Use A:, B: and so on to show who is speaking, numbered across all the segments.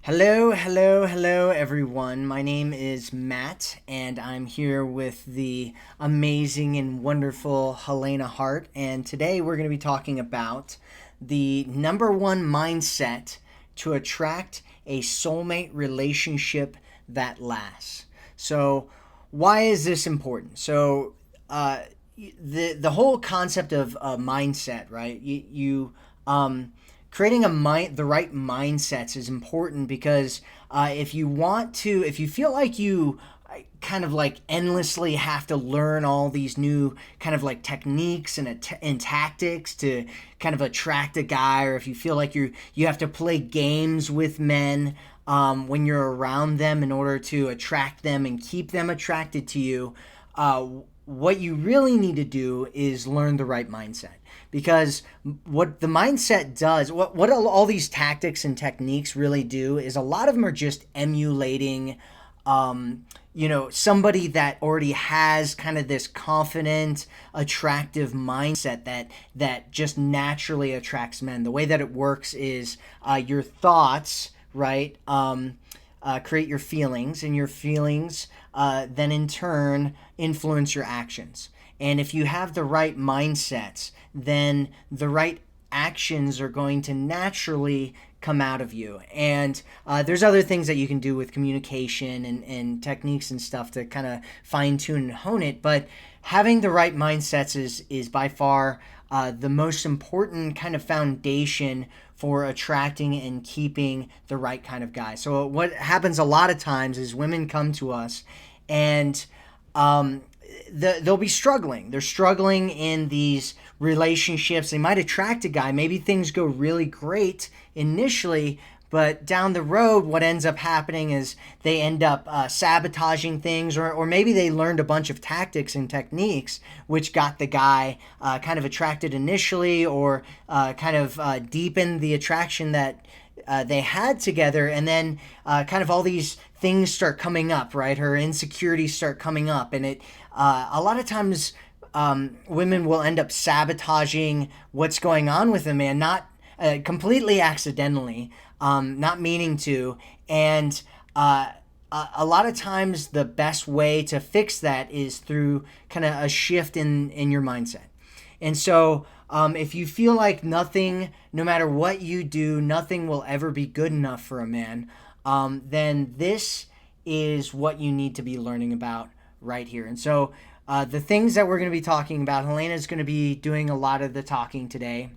A: Hello, everyone. My name is Matt, and I'm here with the amazing and wonderful Helena Hart. And today we're going to be talking about the number one mindset to attract a soulmate relationship that lasts. So, why is this important? The whole concept of mindset, right? Creating the right mindsets is important because if you feel like you kind of like endlessly have to learn all these new kind of like techniques and tactics to kind of attract a guy, or if you feel like you have to play games with men when you're around them in order to attract them and keep them attracted to you, what you really need to do is learn the right mindset. Because what the mindset does, what all these tactics and techniques really do, is a lot of them are just emulating, somebody that already has kind of this confident, attractive mindset that just naturally attracts men. The way that it works is your thoughts, right? Create your feelings, and your feelings then in turn influence your actions. And if you have the right mindsets, then the right actions are going to naturally come out of you. And there's other things that you can do with communication and techniques and stuff to kind of fine tune and hone it. But having the right mindsets is by far the most important kind of foundation for attracting and keeping the right kind of guy. So what happens a lot of times is women come to us and they'll be struggling. They're struggling in these relationships. They might attract a guy. Maybe things go really great initially, but down the road, what ends up happening is they end up sabotaging things, or maybe they learned a bunch of tactics and techniques which got the guy kind of attracted initially, or kind of deepened the attraction that they had together, and then kind of all these things start coming up, right? Her insecurities start coming up, and a lot of times women will end up sabotaging what's going on with a man, not completely accidentally, not meaning to, and a lot of times the best way to fix that is through kind of a shift in your mindset. And so if you feel like nothing, no matter what you do, nothing will ever be good enough for a man, then this is what you need to be learning about right here. And so the things that we're going to be talking about, Helena is going to be doing a lot of the talking today.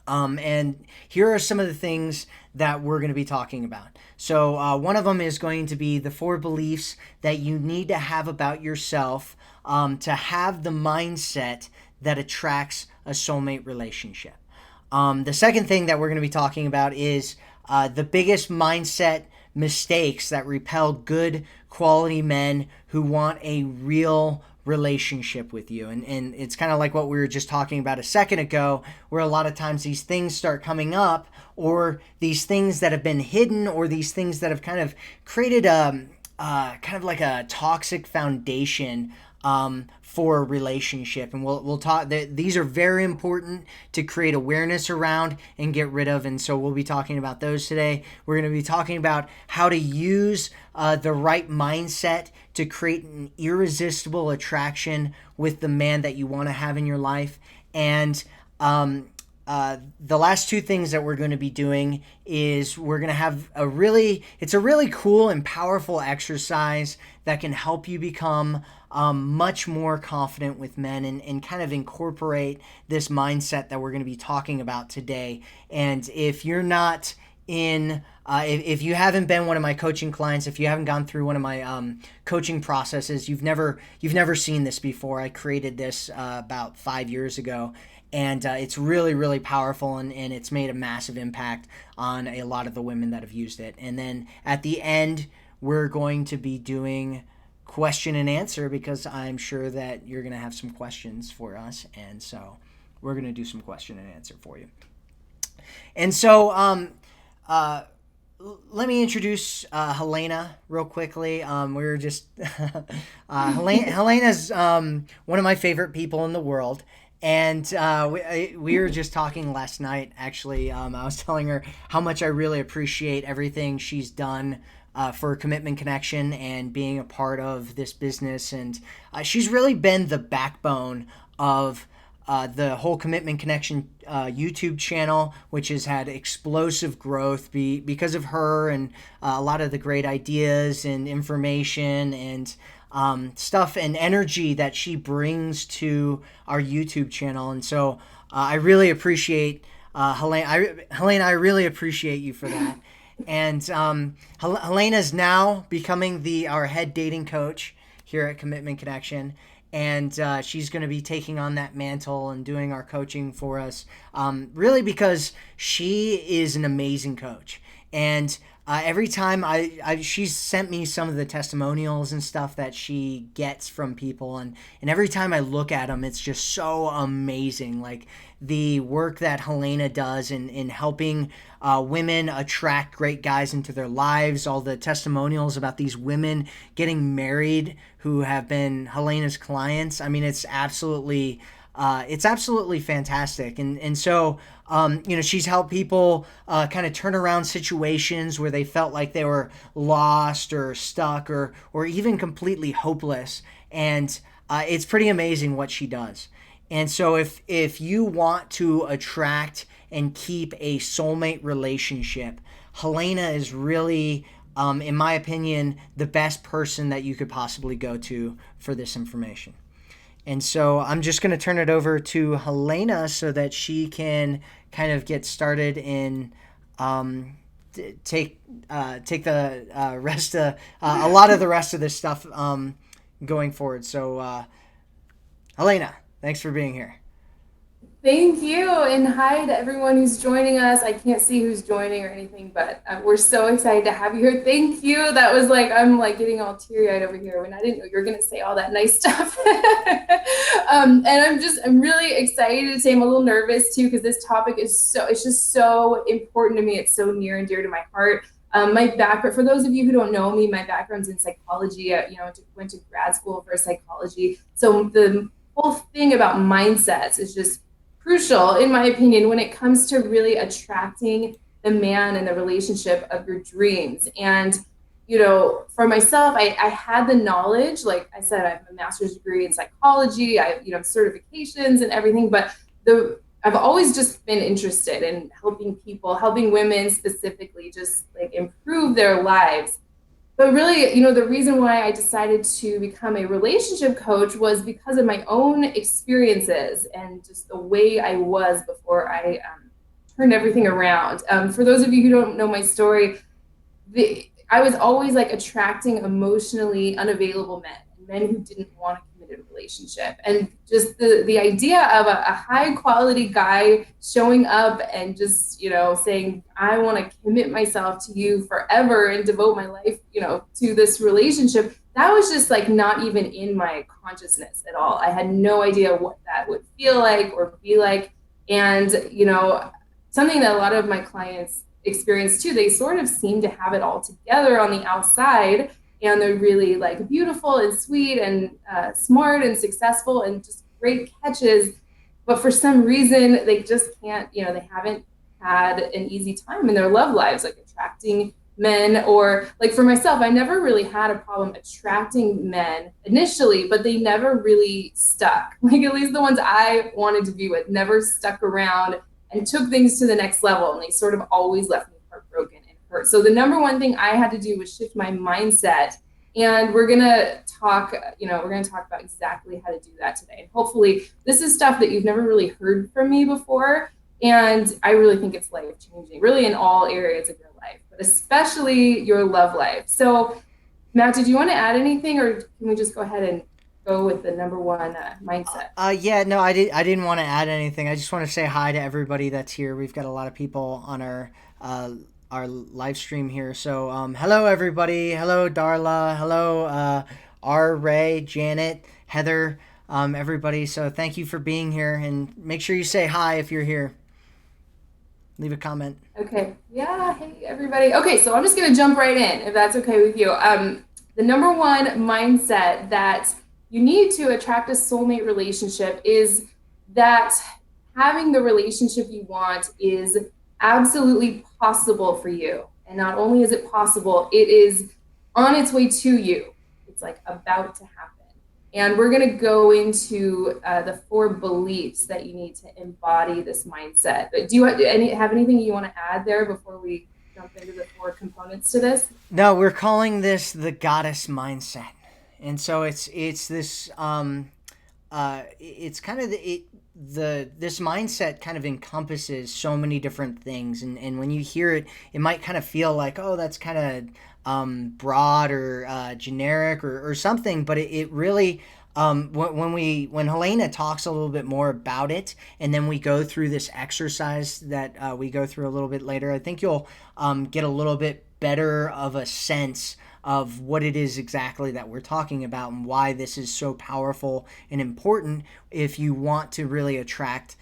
A: And here are some of the things that we're going to be talking about. So one of them is going to be the 4 beliefs that you need to have about yourself to have the mindset that attracts a soulmate relationship. The second thing that we're going to be talking about is the biggest mindset mistakes that repel good quality men who want a real relationship with you. And it's kind of like what we were just talking about a second ago, where a lot of times these things start coming up, or these things that have been hidden, or these things that have kind of created a kind of like a toxic foundation for a relationship. And we'll talk that these are very important to create awareness around and get rid of. And so we'll be talking about those today. We're going to be talking about how to use the right mindset to create an irresistible attraction with the man that you want to have in your life. And the last 2 things that we're going to be doing is we're going to have it's a really cool and powerful exercise that can help you become much more confident with men, and kind of incorporate this mindset that we're going to be talking about today. And if you're not if you haven't been one of my coaching clients, if you haven't gone through one of my coaching processes, you've never seen this before. I created this about 5 years ago, and it's really, really powerful, and it's made a massive impact on a lot of the women that have used it. And then at the end, we're going to be doing question and answer, because I'm sure that you're going to have some questions for us, and so we're going to do some question and answer for you. And so let me introduce Helena real quickly. We were just Helena's one of my favorite people in the world, And we were just talking last night, actually. I was telling her how much I really appreciate everything she's done for Commitment Connection and being a part of this business. And she's really been the backbone of the whole Commitment Connection YouTube channel, which has had explosive growth because of her and a lot of the great ideas and information and stuff and energy that she brings to our YouTube channel. And so I really appreciate Helena. I really appreciate you for that. And Helena's now becoming our head dating coach here at Commitment Connection. And she's going to be taking on that mantle and doing our coaching for us, really because she is an amazing coach. And every time she's sent me some of the testimonials and stuff that she gets from people, and every time I look at them, it's just so amazing. Like the work that Hellena does in helping women attract great guys into their lives, all the testimonials about these women getting married who have been Helena's clients. I mean, it's absolutely fantastic. And so, she's helped people kind of turn around situations where they felt like they were lost or stuck or even completely hopeless. And it's pretty amazing what she does. And so if you want to attract and keep a soulmate relationship, Helena is really, in my opinion, the best person that you could possibly go to for this information. And so I'm just going to turn it over to Helena so that she can kind of get started in take the rest of a lot of the rest of this stuff going forward. So Helena, thanks for being here.
B: Thank you, and hi to everyone who's joining us. I can't see who's joining or anything, but we're so excited to have you here. Thank you. That was like, I'm like getting all teary-eyed over here when I didn't know you were going to say all that nice stuff. And I'm really excited to say I'm a little nervous too, because this topic it's just so important to me. It's so near and dear to my heart. My background, for those of you who don't know me, my background's in psychology. Went to grad school for psychology. So the whole thing about mindsets is just crucial, in my opinion, when it comes to really attracting the man in the relationship of your dreams. And, for myself, I had the knowledge, like I said, I have a master's degree in psychology, I have, certifications and everything, but I've always just been interested in helping people, helping women specifically, just like improve their lives. But really, the reason why I decided to become a relationship coach was because of my own experiences and just the way I was before I turned everything around. For those of you who don't know my story, I was always like attracting emotionally unavailable men who didn't want a committed relationship. And just the idea of a high quality guy showing up and just, saying, I want to commit myself to you forever and devote my life, to this relationship, that was just like not even in my consciousness at all. I had no idea what that would feel like or be like. And, something that a lot of my clients experience too, they sort of seem to have it all together on the outside, and they're really like beautiful and sweet and smart and successful and just great catches, but for some reason they just can't, they haven't had an easy time in their love lives, like attracting men. Or like for myself, I never really had a problem attracting men initially, but they never really stuck. Like at least the ones I wanted to be with never stuck around and took things to the next level, and they sort of always left me heartbroken and hurt. So the number one thing I had to do was shift my mindset, and we're gonna talk about exactly how to do that today. And hopefully this is stuff that you've never really heard from me before, and I really think it's life changing, really in all areas of your life, but especially your love life. So Matt, did you want to add anything, or can we just go ahead and go with the number one mindset?
A: Yeah, no, I didn't want to add anything. I just want to say hi to everybody that's here. We've got a lot of people on our live stream here. So hello everybody. Hello Darla. Hello R Ray, Janet, Heather, everybody. So thank you for being here, and make sure you say hi if you're here. Leave a comment.
B: Okay. Yeah. Hey, everybody. Okay. So I'm just going to jump right in if that's okay with you. The number one mindset that you need to attract a soulmate relationship is that having the relationship you want is absolutely possible for you. And not only is it possible, it is on its way to you. It's like about to happen. And we're going to go into the 4 beliefs that you need to embody this mindset. But do you have anything you want to add there before we jump into the 4 components to this?
A: No, we're calling this the goddess mindset, and so it's this it's kind of the this mindset kind of encompasses so many different things, and when you hear it, it might kind of feel like, oh, that's kind of broad or generic or something, but it really when Helena talks a little bit more about it, and then we go through this exercise that we go through a little bit later, I think you'll get a little bit better of a sense of what it is exactly that we're talking about and why this is so powerful and important if you want to really attract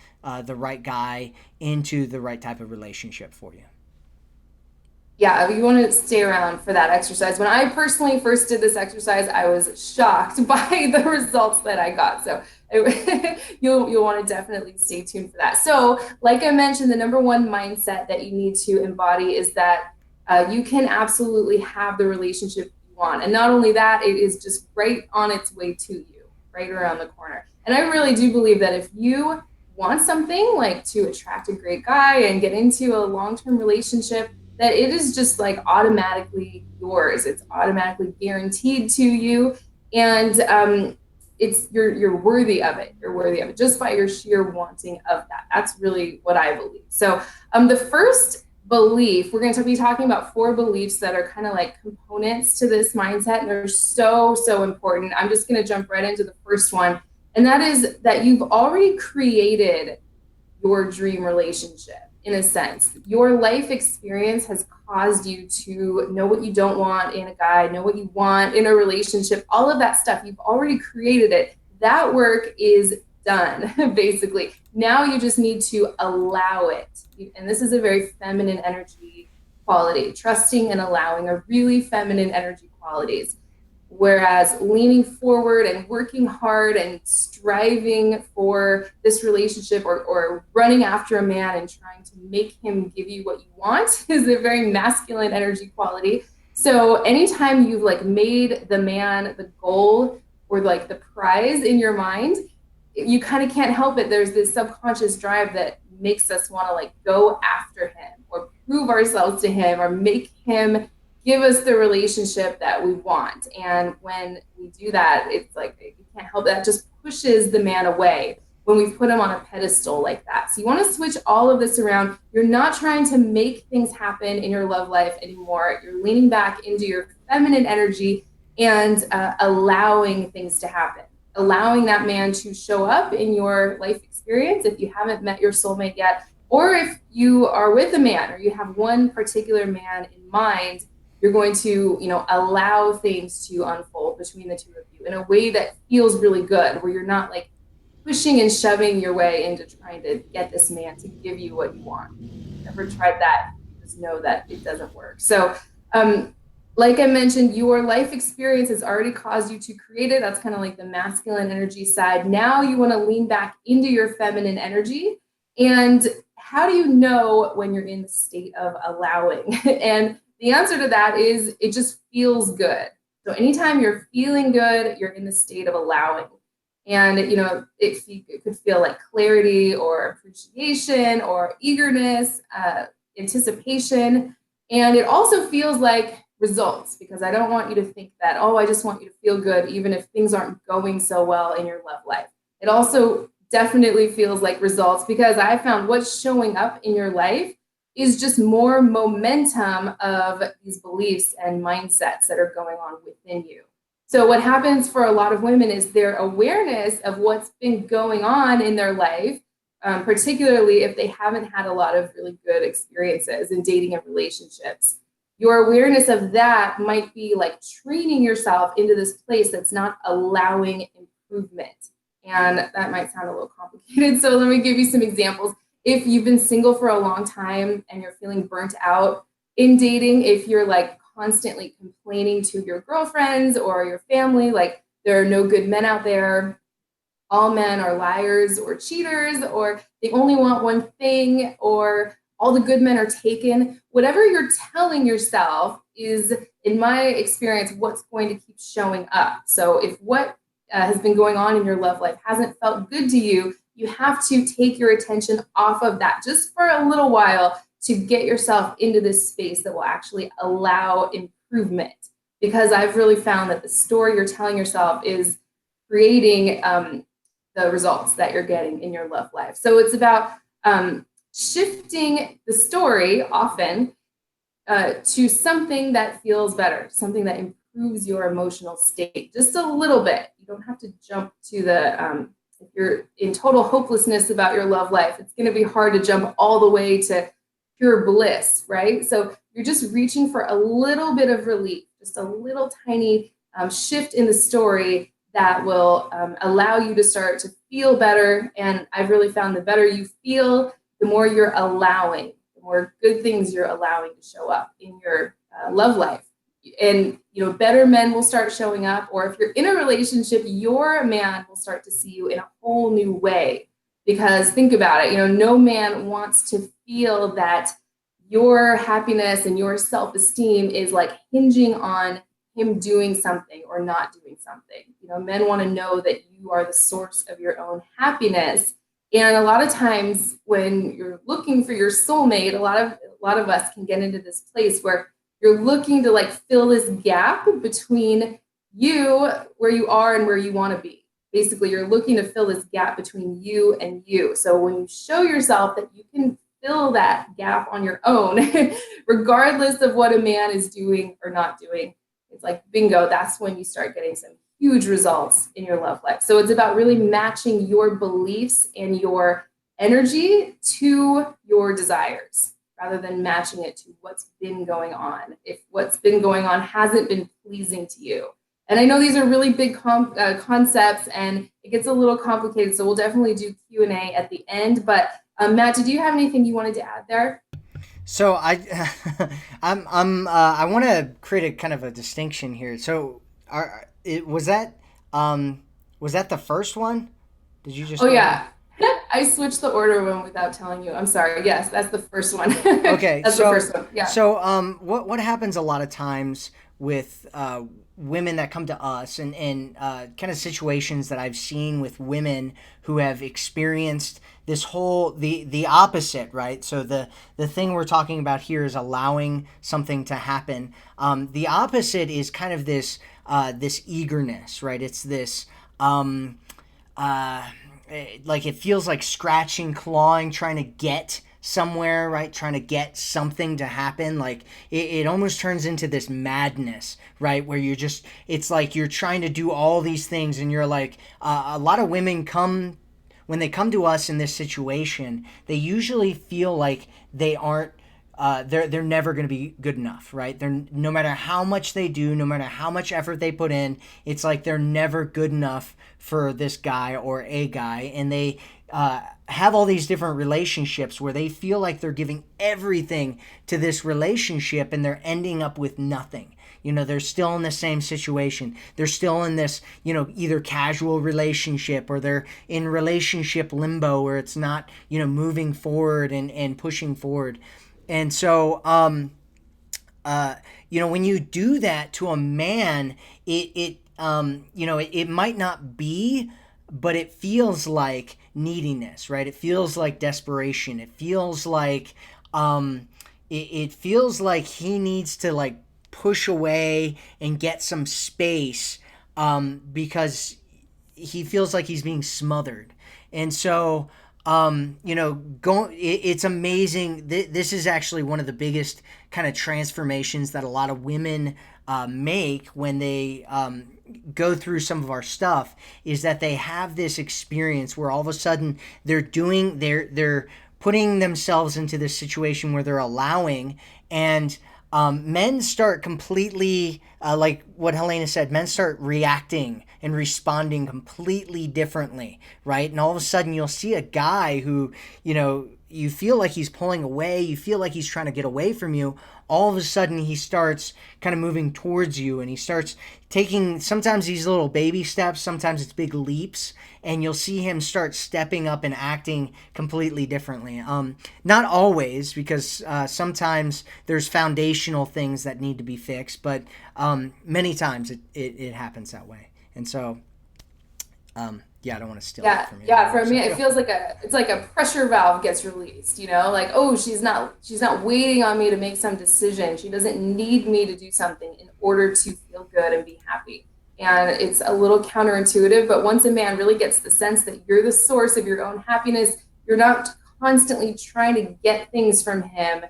A: the right guy into the right type of relationship for you.
B: Yeah, you want to stay around for that exercise. When I personally first did this exercise, I was shocked by the results that I got. So you'll want to definitely stay tuned for that. So, like I mentioned, the number one mindset that you need to embody is that you can absolutely have the relationship you want, and not only that, it is just right on its way to you, right around the corner. And I really do believe that if you want something like to attract a great guy and get into a long-term relationship, that it is just like automatically yours. It's automatically guaranteed to you, and it's you're worthy of it. You're worthy of it just by your sheer wanting of that. That's really what I believe. So, the first belief we're going to be talking about 4 beliefs that are kind of like components to this mindset, and they're so important. I'm just going to jump right into the first one, and that is that you've already created your dream relationship. In a sense, your life experience has caused you to know what you don't want in a guy, know what you want in a relationship, all of that stuff. You've already created it. That work is done, basically. Now you just need to allow it. And this is a very feminine energy quality. Trusting and allowing are really feminine energy qualities. Whereas leaning forward and working hard and striving for this relationship, or running after a man and trying to make him give you what you want is a very masculine energy quality. So anytime you've like made the man the goal or like the prize in your mind, you kind of can't help it. There's this subconscious drive that makes us want to like go after him or prove ourselves to him or make him give us the relationship that we want. And when we do that, it's like you can't help it. That just pushes the man away when we put him on a pedestal like that. So you want to switch all of this around. You're not trying to make things happen in your love life anymore. You're leaning back into your feminine energy and allowing things to happen, allowing that man to show up in your life experience if you haven't met your soulmate yet, or if you are with a man or you have one particular man in mind. You're going to, allow things to unfold between the two of you in a way that feels really good, where you're not like pushing and shoving your way into trying to get this man to give you what you want. Never tried that. You just know that it doesn't work. So, like I mentioned, your life experience has already caused you to create it. That's kind of like the masculine energy side. Now you want to lean back into your feminine energy. And how do you know when you're in the state of allowing? And the answer to that is it just feels good. So anytime you're feeling good, you're in the state of allowing. And, it could feel like clarity or appreciation or eagerness, anticipation. And it also feels like results, because I don't want you to think that, oh, I just want you to feel good, even if things aren't going so well in your love life. It also definitely feels like results, because I found what's showing up in your life is just more momentum of these beliefs and mindsets that are going on within you. So what happens for a lot of women is their awareness of what's been going on in their life, particularly if they haven't had a lot of really good experiences in dating and relationships. Your awareness of that might be like training yourself into this place that's not allowing improvement. And that might sound a little complicated. So let me give you some examples. If you've been single for a long time and you're feeling burnt out in dating, if you're like constantly complaining to your girlfriends or your family, like there are no good men out there, all men are liars or cheaters, or they only want one thing, or all the good men are taken. Whatever you're telling yourself is, in my experience, what's going to keep showing up. So if what has been going on in your love life hasn't felt good to you, you have to take your attention off of that just for a little while to get yourself into this space that will actually allow improvement. Because I've really found that the story you're telling yourself is creating the results that you're getting in your love life. So it's about shifting the story often to something that feels better, something that improves your emotional state just a little bit. You don't have to jump to if you're in total hopelessness about your love life, it's going to be hard to jump all the way to pure bliss, right? So you're just reaching for a little bit of relief, just a little tiny shift in the story that will allow you to start to feel better. And I've really found the better you feel, the more you're allowing, the more good things you're allowing to show up in your love life. And better men will start showing up, or if you're in a relationship, your man will start to see you in a whole new way. Because think about it, no man wants to feel that your happiness and your self-esteem is like hinging on him doing something or not doing something. Men want to know that you are the source of your own happiness. And a lot of times when you're looking for your soulmate, a lot of us can get into this place where you're looking to like fill this gap between you, where you are and where you want to be. Basically, you're looking to fill this gap between you and you. So when you show yourself that you can fill that gap on your own, regardless of what a man is doing or not doing, it's like bingo, that's when you start getting some huge results in your love life. So it's about really matching your beliefs and your energy to your desires rather than matching it to what's been going on. If what's been going on hasn't been pleasing to you. And I know these are really big concepts and it gets a little complicated. So we'll definitely do Q&A at the end. But Matt, did you have anything you wanted to add there?
A: So I want to create a kind of a distinction here. So um was that the first one? Did you just
B: Oh
A: go ahead?
B: yeah. I switched the order of them without telling you. I'm sorry. Yes, that's the first one.
A: Okay,
B: That's the first one. Yeah.
A: what happens a lot of times with women that come to us, and kind of situations that I've seen with women who have experienced this whole the opposite, right? So the thing we're talking about here is allowing something to happen. The opposite is kind of this eagerness, right? It's this. Uh, like it feels like scratching, clawing, trying to get somewhere, right? Trying to get something to happen. Like it almost turns into this madness, right? Where it's like you're trying to do all these things, and you're like, a lot of women come, when they come to us in this situation, they usually feel like they aren't they're never going to be good enough, right? They're no matter how much they do, no matter how much effort they put in, it's like they're never good enough for this guy or a guy, and they have all these different relationships where they feel like they're giving everything to this relationship, and they're ending up with nothing. They're still in the same situation. They're still in this, either casual relationship, or they're in relationship limbo where it's not, moving forward and pushing forward. And so, when you do that to a man, it might not be, but it feels like neediness, right? It feels like desperation. It feels like, it feels like he needs to like push away and get some space, because he feels like he's being smothered. And so, it's amazing. This is actually one of the biggest kind of transformations that a lot of women make when they go through some of our stuff, is that they have this experience where all of a sudden they're putting themselves into this situation where they're allowing, and men start completely, like what Helena said, men start reacting and responding completely differently, right? And all of a sudden you'll see a guy who, you feel like he's pulling away, you feel like he's trying to get away from you, all of a sudden he starts kind of moving towards you, and he starts taking sometimes these little baby steps, sometimes it's big leaps, and you'll see him start stepping up and acting completely differently. Not always, because sometimes there's foundational things that need to be fixed, but many times it happens that way. And so, yeah, I don't want to steal that
B: Yeah,
A: from you
B: yeah.
A: anymore.
B: For me,
A: So,
B: it feels like it's like a pressure valve gets released, like, oh, she's not waiting on me to make some decision. She doesn't need me to do something in order to feel good and be happy. And it's a little counterintuitive, but once a man really gets the sense that you're the source of your own happiness, you're not constantly trying to get things from him,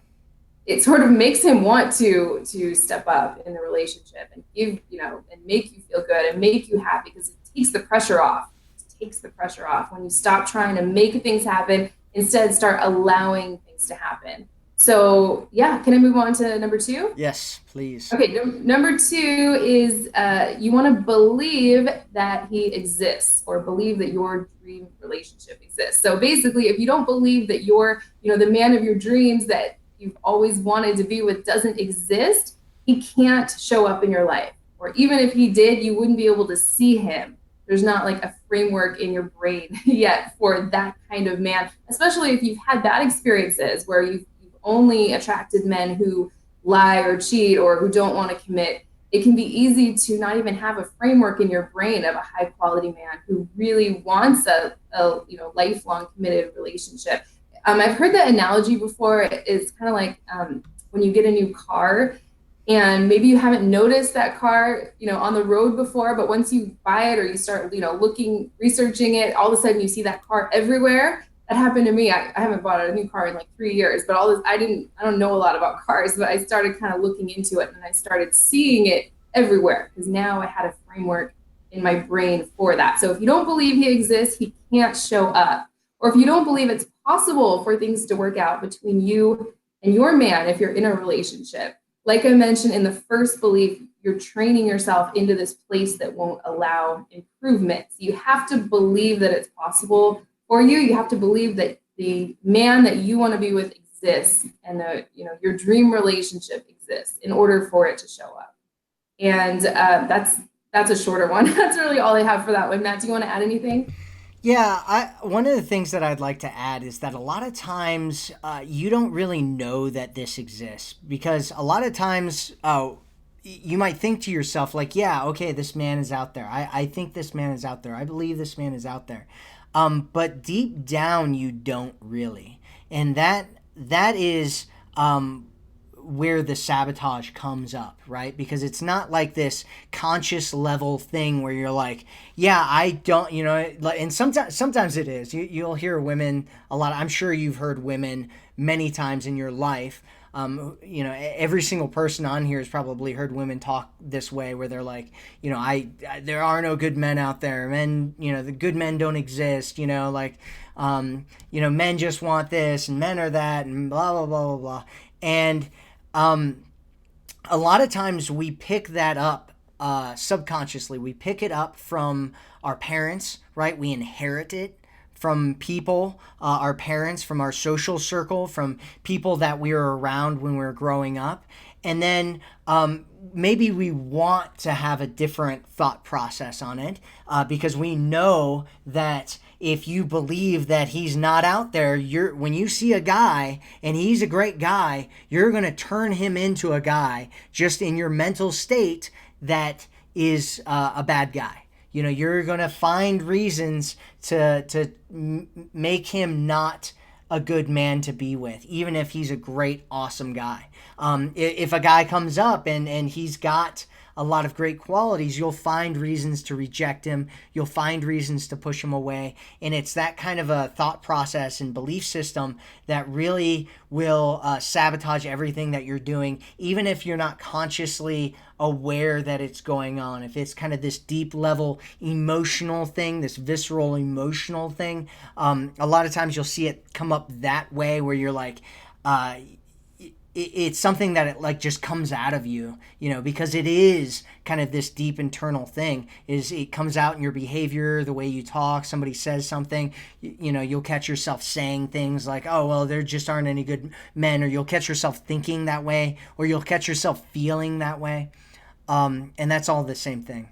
B: it sort of makes him want to step up in the relationship and give, and make you feel good and make you happy, because it takes the pressure off. It takes the pressure off when you stop trying to make things happen, instead start allowing things to happen. So yeah, can I move on to number two?
A: yes, please.
B: Okay, number two is you want to believe that he exists, or believe that your dream relationship exists. So basically, if you don't believe that the man of your dreams that you've always wanted to be with doesn't exist, he can't show up in your life. Or even if he did, you wouldn't be able to see him. There's not like a framework in your brain yet for that kind of man, especially if you've had bad experiences where you've only attracted men who lie or cheat or who don't want to commit. It can be easy to not even have a framework in your brain of a high quality man who really wants a lifelong committed relationship. I've heard that analogy before. It's kind of like when you get a new car, and maybe you haven't noticed that car on the road before, but once you buy it or you start looking, researching it, all of a sudden you see that car everywhere. That happened to me. I haven't bought a new car in like 3 years, but all this, I don't know a lot about cars, but I started kind of looking into it, and I started seeing it everywhere because now I had a framework in my brain for that. So if you don't believe he exists, he can't show up. Or if you don't believe it's possible for things to work out between you and your man if you're in a relationship, like I mentioned in the first belief, you're training yourself into this place that won't allow improvement. So you have to believe that it's possible for you. You have to believe that the man that you want to be with exists, and that your dream relationship exists in order for it to show up. And that's a shorter one. That's really all I have for that one. Matt, do you want to add anything?
A: Yeah, one of the things that I'd like to add is that a lot of times you don't really know that this exists, because a lot of times you might think to yourself like, yeah, okay, this man is out there. I think this man is out there. I believe this man is out there. But deep down, you don't really, and that is where the sabotage comes up, right? Because it's not like this conscious level thing where you're like, yeah, I don't, and sometimes it is. You'll hear women a lot. I'm sure you've heard women many times in your life. Every single person on here has probably heard women talk this way, where they're like, there are no good men out there. Men, the good men don't exist. Men just want this, and men are that, and blah blah blah blah blah. And a lot of times we pick that up subconsciously. We pick it up from our parents, right? We inherit it from people, our parents, from our social circle, from people that we were around when we were growing up. And then maybe we want to have a different thought process on it because we know that if you believe that he's not out there, when you see a guy and he's a great guy, you're going to turn him into a guy just in your mental state that is a bad guy. You're going to find reasons to make him not a good man to be with, even if he's a great, awesome guy. If a guy comes up and he's got a lot of great qualities, you'll find reasons to reject him. You'll find reasons to push him away. And it's that kind of a thought process and belief system that really will sabotage everything that you're doing, even if you're not consciously aware that it's going on. If it's kind of this deep level emotional thing, this visceral emotional thing, a lot of times you'll see it come up that way, where you're like, it's something that it like just comes out of you, because it is kind of this deep internal thing. Is it comes out in your behavior, the way you talk. Somebody says something, you'll catch yourself saying things like, "Oh well, there just aren't any good men," or you'll catch yourself thinking that way, or you'll catch yourself feeling that way, and that's all the same thing.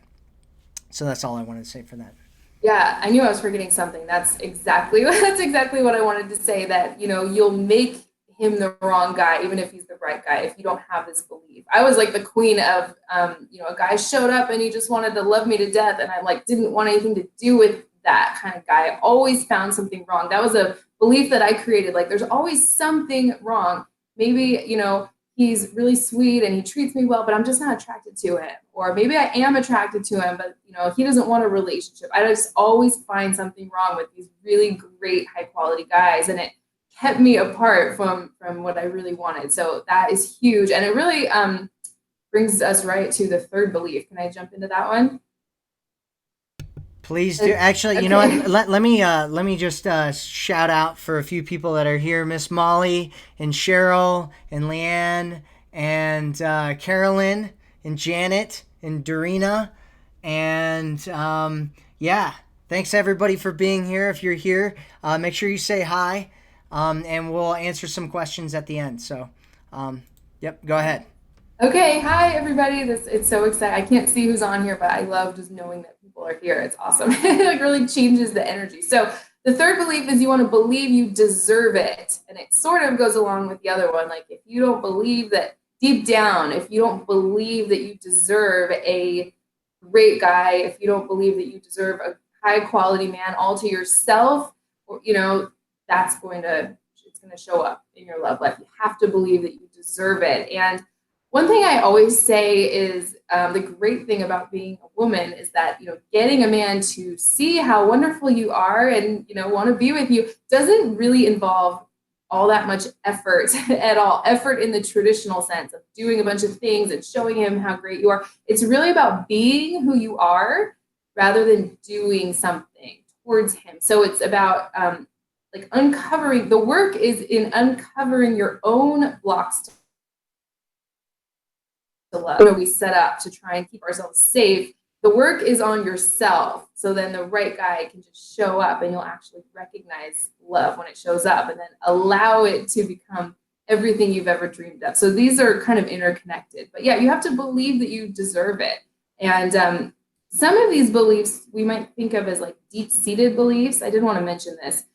A: So that's all I wanted to say for that.
B: Yeah, I knew I was forgetting something. That's exactly what I wanted to say. That you'll make him the wrong guy, even if he's the right guy, if you don't have this belief. I was like the queen of, a guy showed up and he just wanted to love me to death, and I like didn't want anything to do with that kind of guy. I always found something wrong. That was a belief that I created. Like, there's always something wrong. Maybe he's really sweet and he treats me well, but I'm just not attracted to him. Or maybe I am attracted to him, but he doesn't want a relationship. I just always find something wrong with these really great high quality guys, and it kept me apart from what I really wanted. So that is huge, and it really brings us right to the third belief. Can I jump into that one?
A: Please do. Actually, you know what?
B: Okay.
A: Let me just shout out for a few people that are here: Miss Molly and Cheryl and Leanne and Carolyn and Janet and Dorina, and yeah. Thanks everybody for being here. If you're here, make sure you say hi, and we'll answer some questions at the end. So, yep, go ahead.
B: Okay, hi everybody. It's so exciting. I can't see who's on here, but I love just knowing that people are here. It's awesome. It like really changes the energy. So the third belief is you want to believe you deserve it. And it sort of goes along with the other one. Like, if you don't believe that deep down, if you don't believe that you deserve a great guy, if you don't believe that you deserve a high quality man all to yourself, or that's going to show up in your love life. You have to believe that you deserve it. And one thing I always say is the great thing about being a woman is that getting a man to see how wonderful you are and want to be with you doesn't really involve all that much effort at all. Effort in the traditional sense of doing a bunch of things and showing him how great you are. It's really about being who you are rather than doing something towards him. So it's about like uncovering. The work is in uncovering your own blocks to love. We set up to try and keep ourselves safe. The work is on yourself. So then the right guy can just show up and you'll actually recognize love when it shows up, and then allow it to become everything you've ever dreamed of. So these are kind of interconnected. But yeah, you have to believe that you deserve it. And some of these beliefs we might think of as like deep-seated beliefs. I did want to mention this.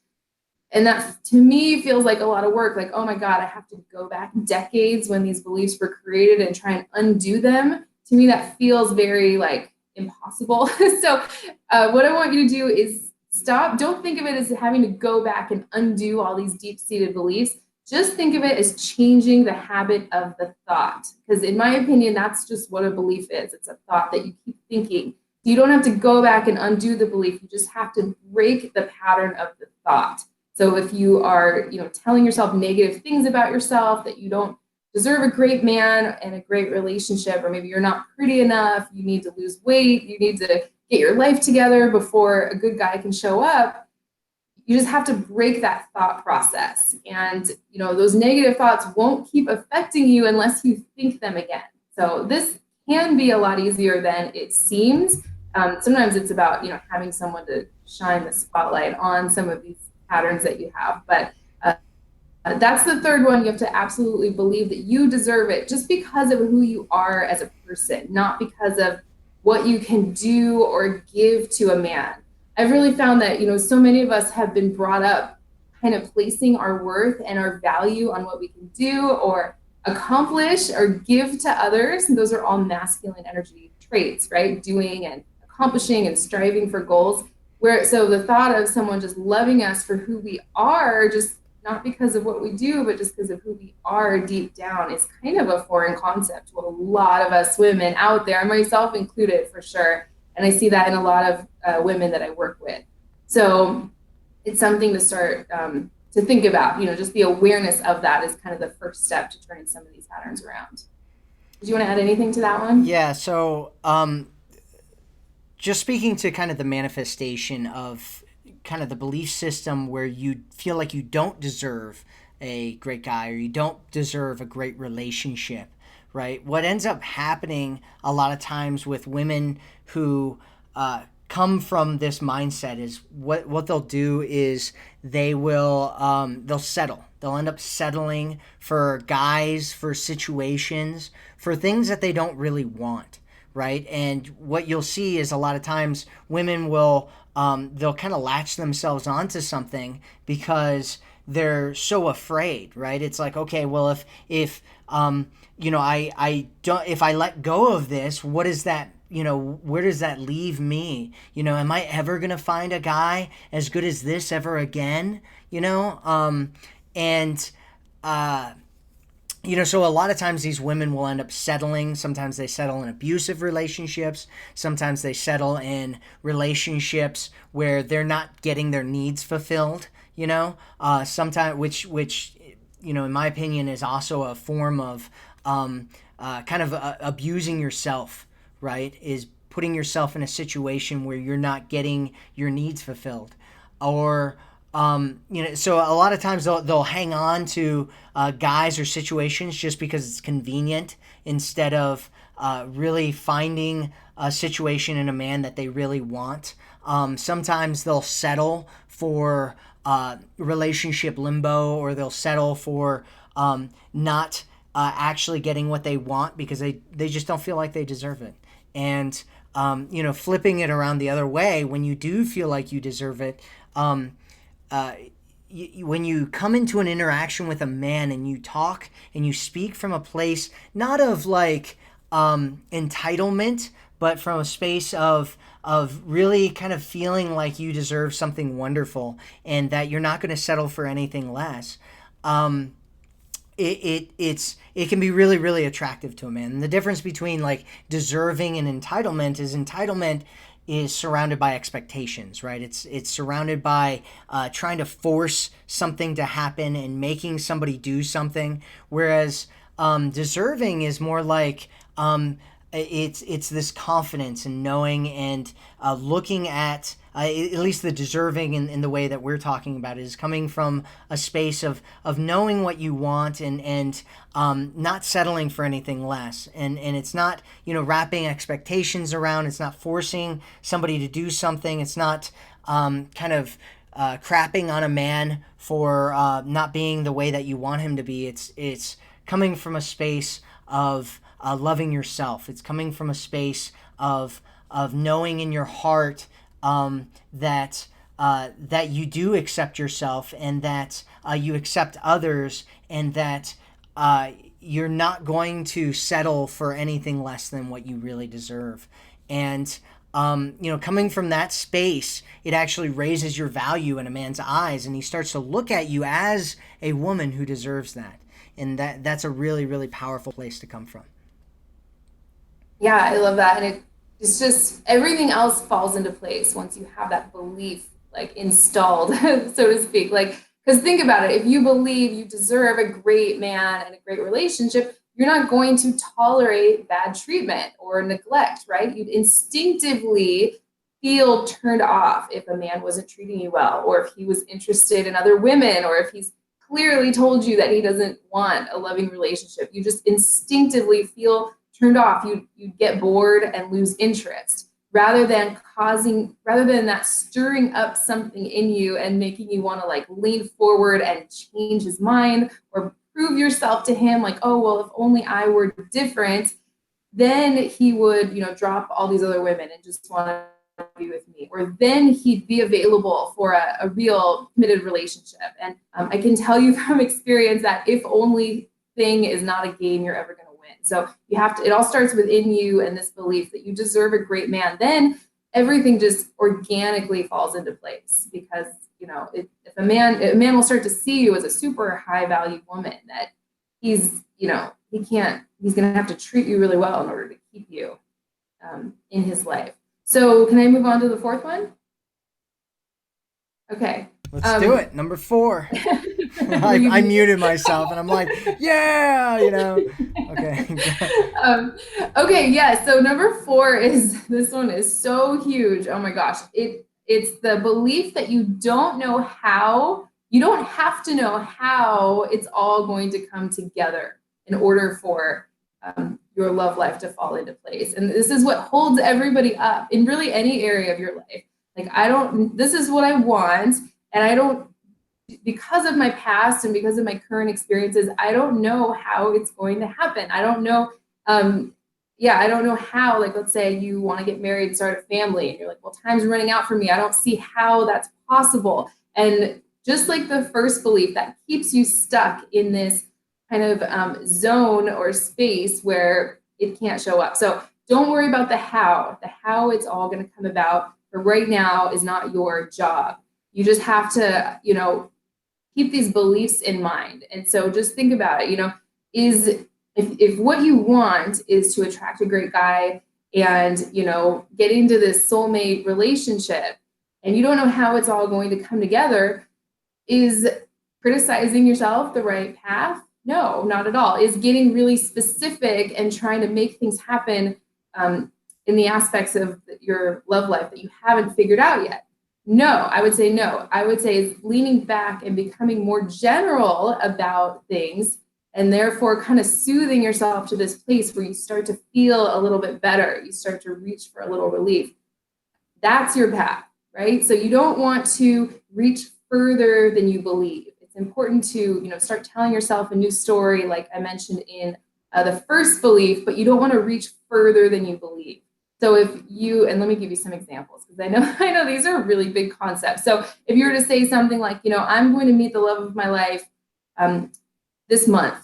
B: And that to me feels like a lot of work. Like, oh my God, I have to go back decades when these beliefs were created and try and undo them. To me, that feels very like impossible. So what I want you to do is stop. Don't think of it as having to go back and undo all these deep-seated beliefs. Just think of it as changing the habit of the thought. Because in my opinion, that's just what a belief is. It's a thought that you keep thinking. You don't have to go back and undo the belief. You just have to break the pattern of the thought. So if you are, telling yourself negative things about yourself, that you don't deserve a great man and a great relationship, or maybe you're not pretty enough, you need to lose weight, you need to get your life together before a good guy can show up, you just have to break that thought process. And, those negative thoughts won't keep affecting you unless you think them again. So this can be a lot easier than it seems. Sometimes it's about, having someone to shine the spotlight on some of these patterns that you have. But that's the third one. You have to absolutely believe that you deserve it just because of who you are as a person, not because of what you can do or give to a man. I've really found that, so many of us have been brought up kind of placing our worth and our value on what we can do or accomplish or give to others. And those are all masculine energy traits, right? Doing and accomplishing and striving for goals. So the thought of someone just loving us for who we are, just not because of what we do, but just because of who we are deep down, is kind of a foreign concept to a lot of us women out there, myself included for sure. And I see that in a lot of women that I work with. So it's something to start to think about. Just the awareness of that is kind of the first step to turning some of these patterns around. Did you want to add anything to that one?
A: Yeah. So, just speaking to kind of the manifestation of kind of the belief system where you feel like you don't deserve a great guy, or you don't deserve a great relationship, right? What ends up happening a lot of times with women who come from this mindset is what they'll do is they'll settle. They'll end up settling for guys, for situations, for things that they don't really want, right? And what you'll see is a lot of times women will they'll kind of latch themselves onto something because they're so afraid, right? It's like, okay, well, if I don't, if I let go of this, what is that? Where does that leave me? Am I ever gonna find a guy as good as this ever again? And uh, so a lot of times these women will end up settling. Sometimes they settle in abusive relationships. Sometimes they settle in relationships where they're not getting their needs fulfilled. Sometimes which in my opinion, is also a form of kind of abusing yourself. Right? Is putting yourself in a situation where you're not getting your needs fulfilled, or so a lot of times they'll hang on to guys or situations just because it's convenient instead of really finding a situation in a man that they really want. Sometimes they'll settle for relationship limbo, or they'll settle for not actually getting what they want because they just don't feel like they deserve it. And flipping it around the other way, when you do feel like you deserve it, uh, when you come into an interaction with a man and you talk and you speak from a place not of like entitlement, but from a space of really kind of feeling like you deserve something wonderful and that you're not going to settle for anything less. Um, it can be really really attractive to a man. And the difference between like deserving and entitlement is surrounded by expectations, right? It's surrounded by trying to force something to happen and making somebody do something, whereas deserving is more like it's this confidence and knowing and looking at least the deserving in the way that we're talking about is coming from a space of knowing what you want and not settling for anything less, and it's not wrapping expectations around, it's not forcing somebody to do something, it's not kind of crapping on a man for not being the way that you want him to be. It's coming from a space of loving yourself. It's coming from a space of knowing in your heart that you do accept yourself, and that you accept others, and that you're not going to settle for anything less than what you really deserve. And coming from that space, it actually raises your value in a man's eyes, and he starts to look at you as a woman who deserves that. And that's a really really powerful place to come from.
B: Yeah, I love that. And it's just everything else falls into place once you have that belief like installed, so to speak. Like, because think about it, if you believe you deserve a great man and a great relationship, you're not going to tolerate bad treatment or neglect, right? You'd instinctively feel turned off if a man wasn't treating you well, or if he was interested in other women, or if he's clearly told you that he doesn't want a loving relationship. You just instinctively feel turned off. You get bored and lose interest, rather than that stirring up something in you and making you want to like lean forward and change his mind or prove yourself to him, like, oh well, if only I were different, then he would drop all these other women and just want to be with me, or then he'd be available for a real committed relationship. And I can tell you from experience that if only thing is not a game you're ever going to win. So you have to, it all starts within you, and this belief that you deserve a great man. Then everything just organically falls into place, because if a man will start to see you as a super high value woman, that he's going to have to treat you really well in order to keep you in his life. So can I move on to the fourth one? Okay.
A: Let's do it. Number 4. I muted myself and I'm like, yeah, Okay.
B: Okay, yeah. So number 4 is, this one is so huge. Oh my gosh. It's the belief that you don't know how You don't have to know how it's all going to come together in order for your love life to fall into place. And this is what holds everybody up in really any area of your life. Like, I don't, this is what I want. And I don't, because of my past and because of my current experiences, I don't know how it's going to happen. I don't know. Yeah, I don't know how, like, let's say you want to get married and start a family, and you're like, well, time's running out for me. I don't see how that's possible. And just like the first belief, that keeps you stuck in this kind of zone or space where it can't show up. So don't worry about the how. The how it's all going to come about for right now is not your job. You just have to, keep these beliefs in mind. And so just think about it, is if what you want is to attract a great guy and, get into this soulmate relationship and you don't know how it's all going to come together, is criticizing yourself the right path? No, not at all. Is getting really specific and trying to make things happen in the aspects of your love life that you haven't figured out yet? No, I would say no. I would say it's leaning back and becoming more general about things and therefore kind of soothing yourself to this place where you start to feel a little bit better. You start to reach for a little relief. That's your path, right? So you don't want to reach further than you believe. It's important to, start telling yourself a new story, like I mentioned in the first belief, but you don't want to reach further than you believe. So if you, and let me give you some examples because I know these are really big concepts. So if you were to say something like, I'm going to meet the love of my life this month,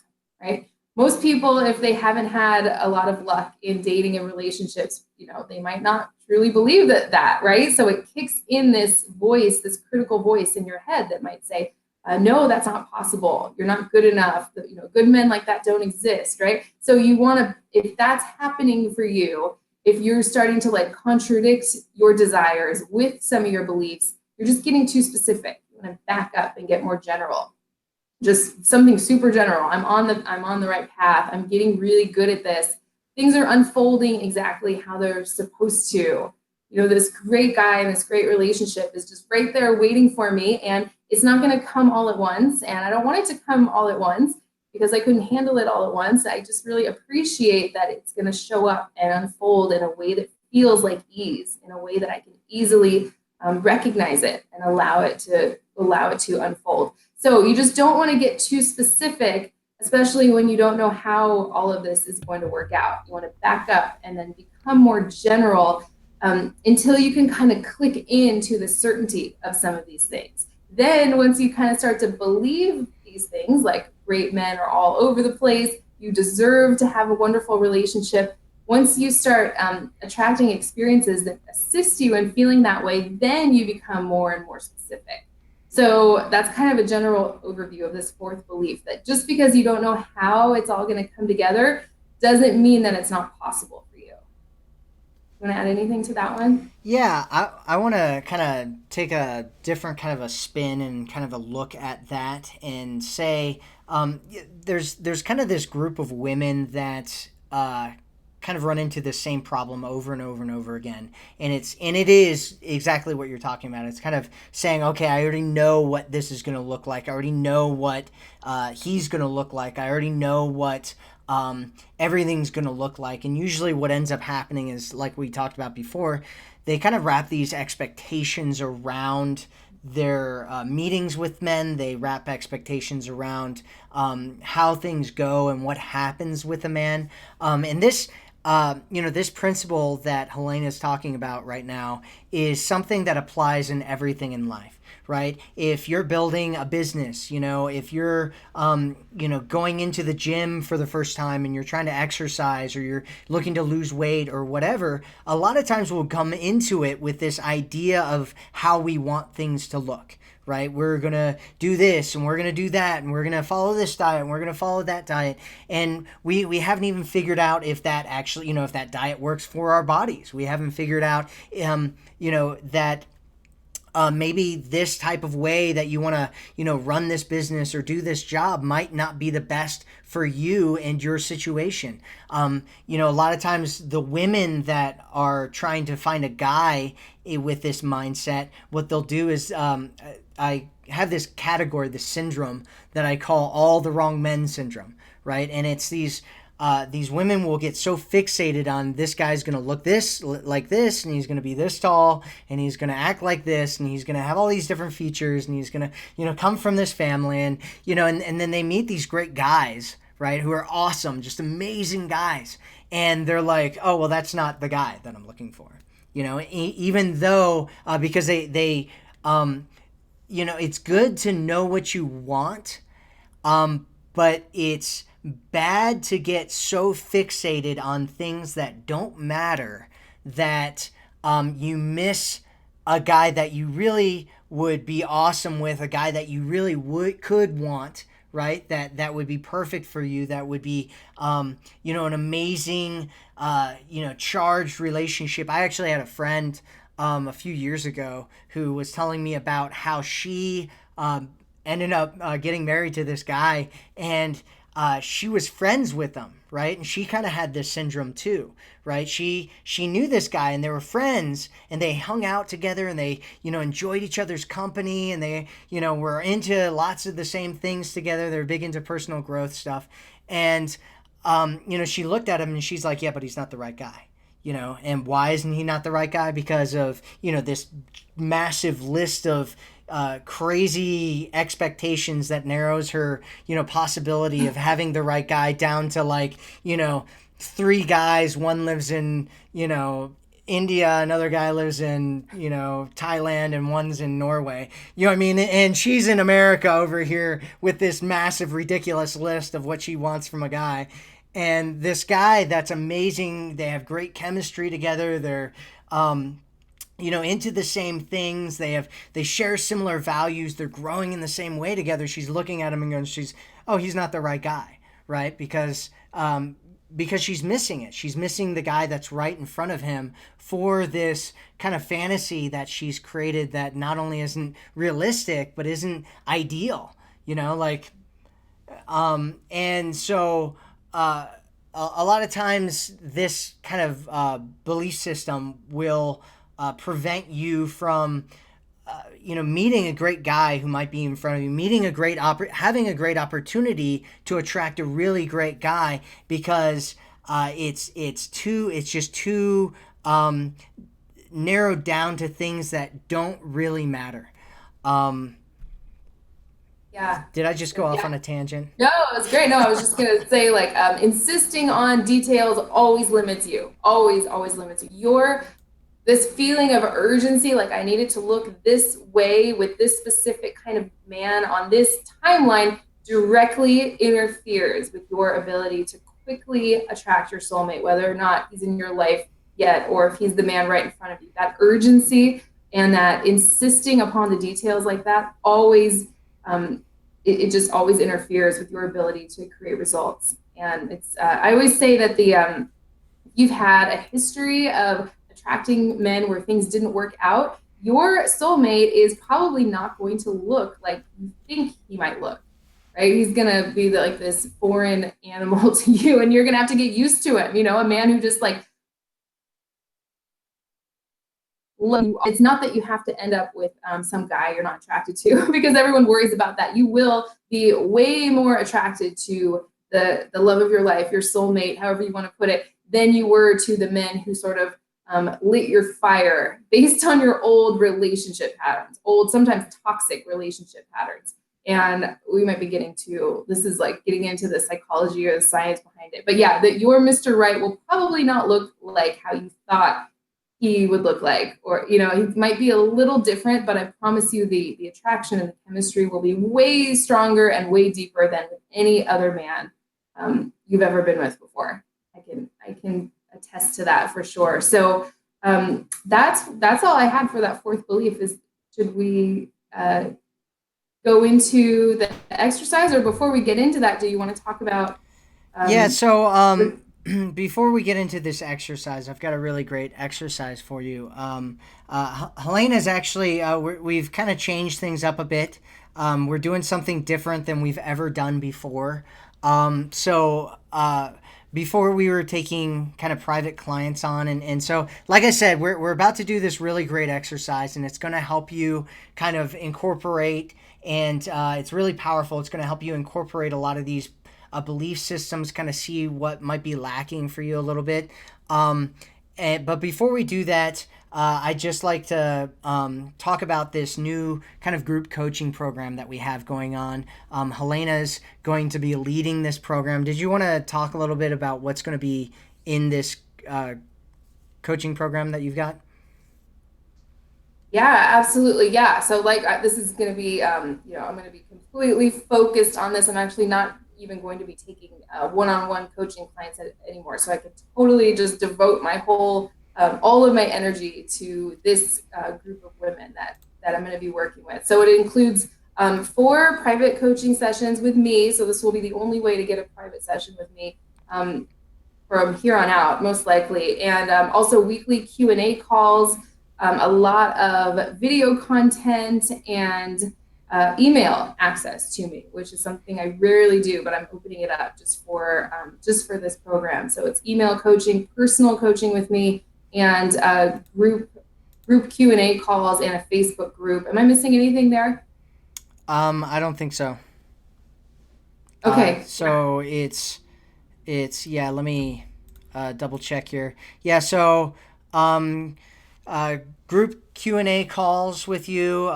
B: right? Most people, if they haven't had a lot of luck in dating and relationships, they might not truly believe that, right? So it kicks in this voice, this critical voice in your head that might say, no, that's not possible. You're not good enough. Good men like that don't exist, right? So you want to, if that's happening for you, if you're starting to like contradict your desires with some of your beliefs, you're just getting too specific. You want to back up and get more general. Just something super general. I'm on the right path. I'm getting really good at this. Things are unfolding exactly how they're supposed to. This great guy and this great relationship is just right there waiting for me, and it's not going to come all at once. And I don't want it to come all at once because I couldn't handle it all at once. I just really appreciate that it's going to show up and unfold in a way that feels like ease, in a way that I can easily recognize it and allow it to unfold. So you just don't want to get too specific, especially when you don't know how all of this is going to work out. You want to back up and then become more general until you can kind of click into the certainty of some of these things. Then once you kind of start to believe these things, like great men are all over the place, you deserve to have a wonderful relationship. Once you start attracting experiences that assist you in feeling that way, then you become more and more specific. So that's kind of a general overview of this fourth belief, that just because you don't know how it's all going to come together doesn't mean that it's not possible for you. You want to add anything to that one?
A: Yeah, I want to kind of take a different kind of a spin and kind of a look at that and say there's kind of this group of women that kind of run into the same problem over and over and over again, and it is exactly what you're talking about. It's kind of saying, okay, I already know what this is going to look like. I already know what he's going to look like. I already know what everything's going to look like. And usually what ends up happening is, like we talked about before, they kind of wrap these expectations around their meetings with men. They wrap expectations around how things go and what happens with a man. And this, this principle that Hellena is talking about right now is something that applies in everything in life, right? If you're building a business, if you're, going into the gym for the first time and you're trying to exercise, or you're looking to lose weight or whatever, a lot of times we'll come into it with this idea of how we want things to look. Right? We're going to do this and we're going to do that and we're going to follow this diet and we're going to follow that diet. And we haven't even figured out if that actually, if that diet works for our bodies. We haven't figured out, that maybe this type of way that you want to, run this business or do this job might not be the best for you and your situation. A lot of times the women that are trying to find a guy with this mindset, what they'll do is, I have this category, this syndrome that I call all the wrong men syndrome, right? And it's these women will get so fixated on this guy's going to look like this, and he's going to be this tall, and he's going to act like this, and he's going to have all these different features, and he's going to, come from this family, and, and then they meet these great guys, right, who are awesome, just amazing guys. And they're like, oh, well, that's not the guy that I'm looking for. Even though, because it's good to know what you want, but it's bad to get so fixated on things that don't matter that you miss a guy that you really would be awesome with, a guy that you really could want, right? That would be perfect for you. That would be, an amazing, charged relationship. I actually had a friend a few years ago who was telling me about how she ended up getting married to this guy, and she was friends with him, right? And she kind of had this syndrome too, right? She knew this guy, and they were friends, and they hung out together, and they enjoyed each other's company, and they were into lots of the same things together. They're big into personal growth stuff, and she looked at him and she's like, yeah, but he's not the right guy. And why isn't he not the right guy? Because of this massive list of crazy expectations that narrows her possibility of having the right guy down to like three guys. One lives in India, another guy lives in Thailand, and one's in Norway. You know what I mean? And she's in America over here with this massive ridiculous list of what she wants from a guy. And this guy that's amazing, they have great chemistry together. They're into the same things. They share similar values. They're growing in the same way together. She's looking at him and going, he's not the right guy, right? Because she's missing it. She's missing the guy that's right in front of him for this kind of fantasy that she's created that not only isn't realistic but isn't ideal. And so a lot of times this kind of belief system will prevent you from meeting a great guy who might be in front of you, having a great opportunity to attract a really great guy, because it's just too narrowed down to things that don't really matter.
B: Yeah.
A: Did I just go off on a tangent?
B: No, it was great. No, I was just gonna say, like, insisting on details always limits you. Always, always limits you. This feeling of urgency, like I needed to look this way with this specific kind of man on this timeline, directly interferes with your ability to quickly attract your soulmate, whether or not he's in your life yet, or if he's the man right in front of you. That urgency and that insisting upon the details like that always, it just always interferes with your ability to create results. And it's, I always say that you've had a history of attracting men where things didn't work out, your soulmate is probably not going to look like you think he might look, right? He's going to be like this foreign animal to you, and you're going to have to get used to him. A man who just like, it's not that you have to end up with some guy you're not attracted to, because everyone worries about that. You will be way more attracted to the love of your life, your soulmate, however you want to put it, than you were to the men who sort of lit your fire based on your old relationship patterns, old, sometimes toxic relationship patterns. And we might be this is like getting into the psychology or the science behind it. But yeah, that your Mr. Right will probably not look like how you thought he would look like, or, he might be a little different, but I promise you the attraction and the chemistry will be way stronger and way deeper than with any other man you've ever been with before. I can attest to that for sure. So that's all I had for that fourth belief. Is should we go into the exercise, or before we get into that, do you want to talk about
A: Yeah, so before we get into this exercise, I've got a really great exercise for you. Helena's actually, we've kind of changed things up a bit. We're doing something different than we've ever done before. Before we were taking kind of private clients on. And so, like I said, we're about to do this really great exercise, and it's going to help you kind of incorporate, and it's really powerful. It's going to help you incorporate a lot of these belief systems, kind of see what might be lacking for you a little bit. But before we do that, I'd just like to talk about this new kind of group coaching program that we have going on. Helena's going to be leading this program. Did you want to talk a little bit about what's going to be in this coaching program that you've got?
B: Yeah, absolutely. Yeah. So this is going to be, I'm going to be completely focused on this. I'm actually not even going to be taking one-on-one coaching clients anymore. So I could totally just devote my all of my energy to this group of women that I'm going to be working with. So it includes 4 private coaching sessions with me. So this will be the only way to get a private session with me from here on out, most likely. And also weekly Q&A calls, a lot of video content, and email access to me, which is something I rarely do, but I'm opening it up just for this program. So it's email coaching, personal coaching with me, and group Q&A calls, and a Facebook group. Am I missing anything there?
A: I don't think so.
B: Okay.
A: So it's yeah. Let me double check here. Yeah. So um, group Q&A calls with you,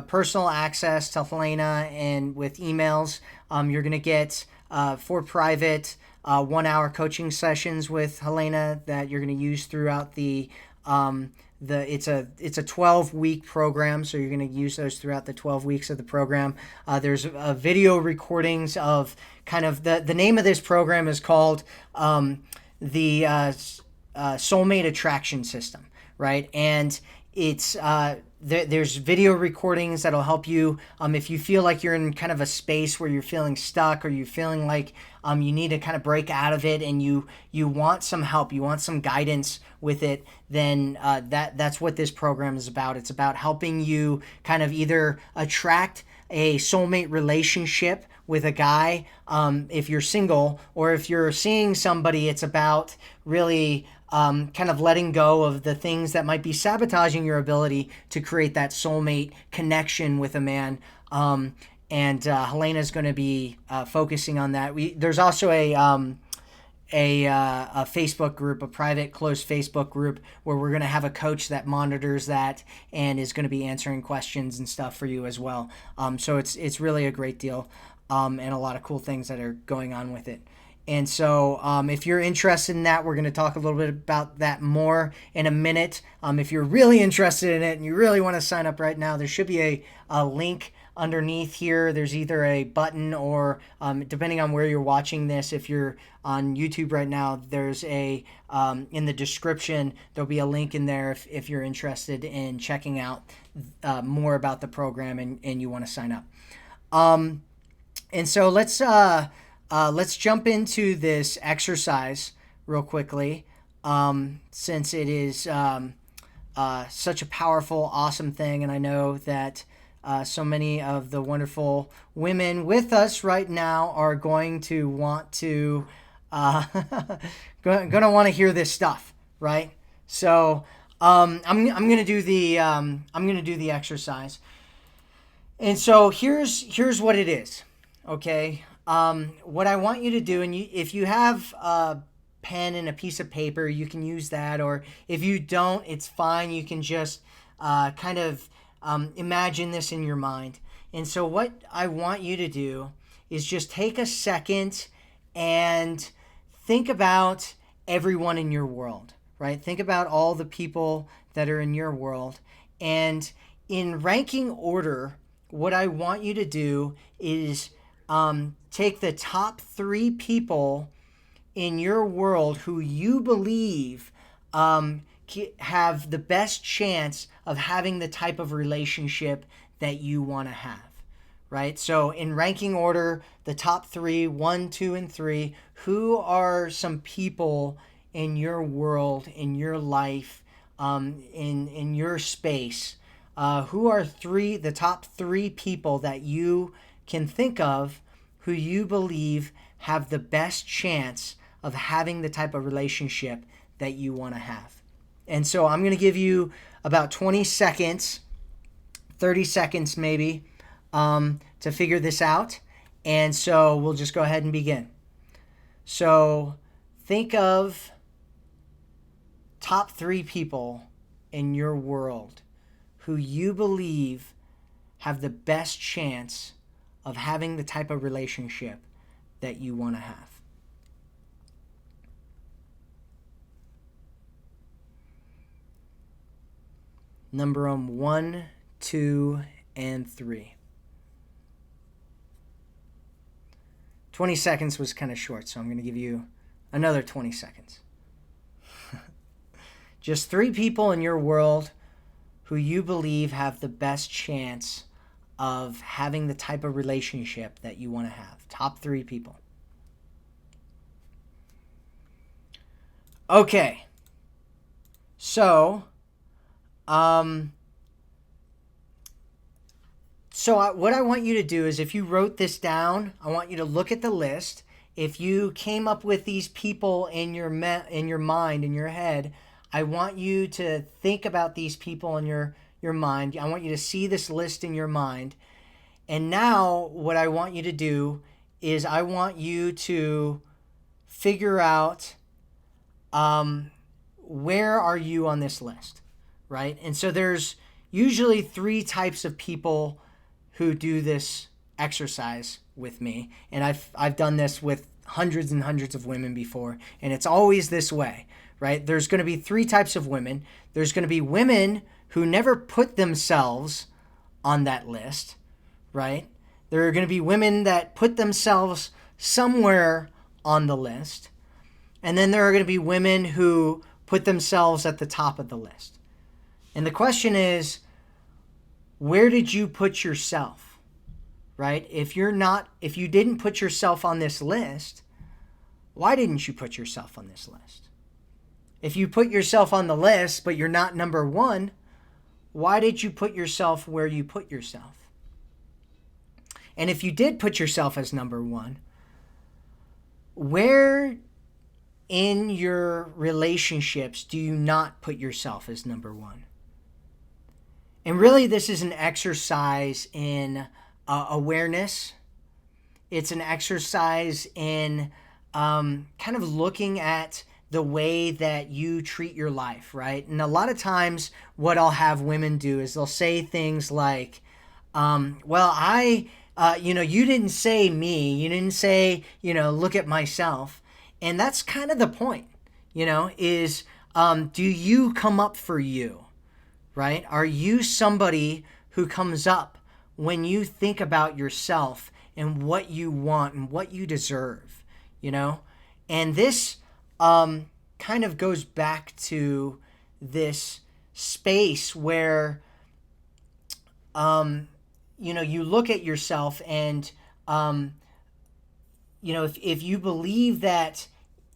A: personal access to Helena, and with emails. You're going to get 4 private 1 hour coaching sessions with Helena that you're going to use throughout it's a 12-week program, so you're going to use those throughout the 12 weeks of the program. There's video recordings of kind of the name of this program is called the Soulmate Attraction System, right? And it's there's video recordings that'll help you if you feel like you're in kind of a space where you're feeling stuck, or you're feeling like you need to kind of break out of it, and you want some help, you want some guidance with it. Then that's what this program is about. It's about helping you kind of either attract a soulmate relationship with a guy, if you're single, or if you're seeing somebody. It's about really kind of letting go of the things that might be sabotaging your ability to create that soulmate connection with a man. And Helena is going to be focusing on that. There's also a Facebook group, a private, closed Facebook group, where we're going to have a coach that monitors that and is going to be answering questions and stuff for you as well. So it's really a great deal, and a lot of cool things that are going on with it. And so, if you're interested in that, we're going to talk a little bit about that more in a minute. If you're really interested in it and you really want to sign up right now, there should be a link underneath here. There's either a button, or depending on where you're watching this, if you're on YouTube right now, there's in the description, there'll be a link in there if you're interested in checking out more about the program, and you want to sign up. And so let's jump into this exercise real quickly, since it is such a powerful, awesome thing. And I know that so many of the wonderful women with us right now are going to want to going to want to hear this stuff, right? So I'm gonna do the exercise. And so here's what it is, okay? What I want you to do, and if you have a pen and a piece of paper, you can use that, or if you don't, it's fine. You can just kind of imagine this in your mind. And so what I want you to do is just take a second and think about everyone in your world, right? Think about all the people that are in your world. And in ranking order, what I want you to do is take the top 3 people in your world who you believe have the best chance of having the type of relationship that you want to have, right? So in ranking order, the top three, 1, 2, and 3, who are some people in your world, in your life, in your space? Who are the top 3 people that you can think of who you believe have the best chance of having the type of relationship that you want to have? And so I'm going to give you about 20 seconds, 30 seconds maybe, to figure this out. And so we'll just go ahead and begin. So think of top 3 people in your world who you believe have the best chance of having the type of relationship that you want to have. Number 1, 2, and 3. 20 seconds was kind of short, so I'm going to give you another 20 seconds. Just 3 people in your world who you believe have the best chance of having the type of relationship that you want to have. Top 3 people. Okay. So, what I want you to do is, if you wrote this down, I want you to look at the list. If you came up with these people in your mind, in your head, I want you to think about these people in your mind. I want you to see this list in your mind. And now what I want you to do is I want you to figure out where are you on this list, right? And so there's usually 3 types of people who do this exercise with me. And I've done this with hundreds and hundreds of women before, and it's always this way, right? There's going to be 3 types of women. There's going to be women who never put themselves on that list, right? There are going to be women that put themselves somewhere on the list. And then there are going to be women who put themselves at the top of the list. And the question is, where did you put yourself, right? If you didn't put yourself on this list, why didn't you put yourself on this list? If you put yourself on the list, but you're not number 1, why did you put yourself where you put yourself? And if you did put yourself as number 1, where in your relationships do you not put yourself as number 1? And really, this is an exercise in awareness. It's an exercise in kind of looking at the way that you treat your life, right? And a lot of times what I'll have women do is they'll say things like, you didn't say me. You didn't say, look at myself. And that's kind of the point, is do you come up for you? Right? Are you somebody who comes up when you think about yourself and what you want and what you deserve, And this kind of goes back to this space where, you look at yourself and, if you believe that,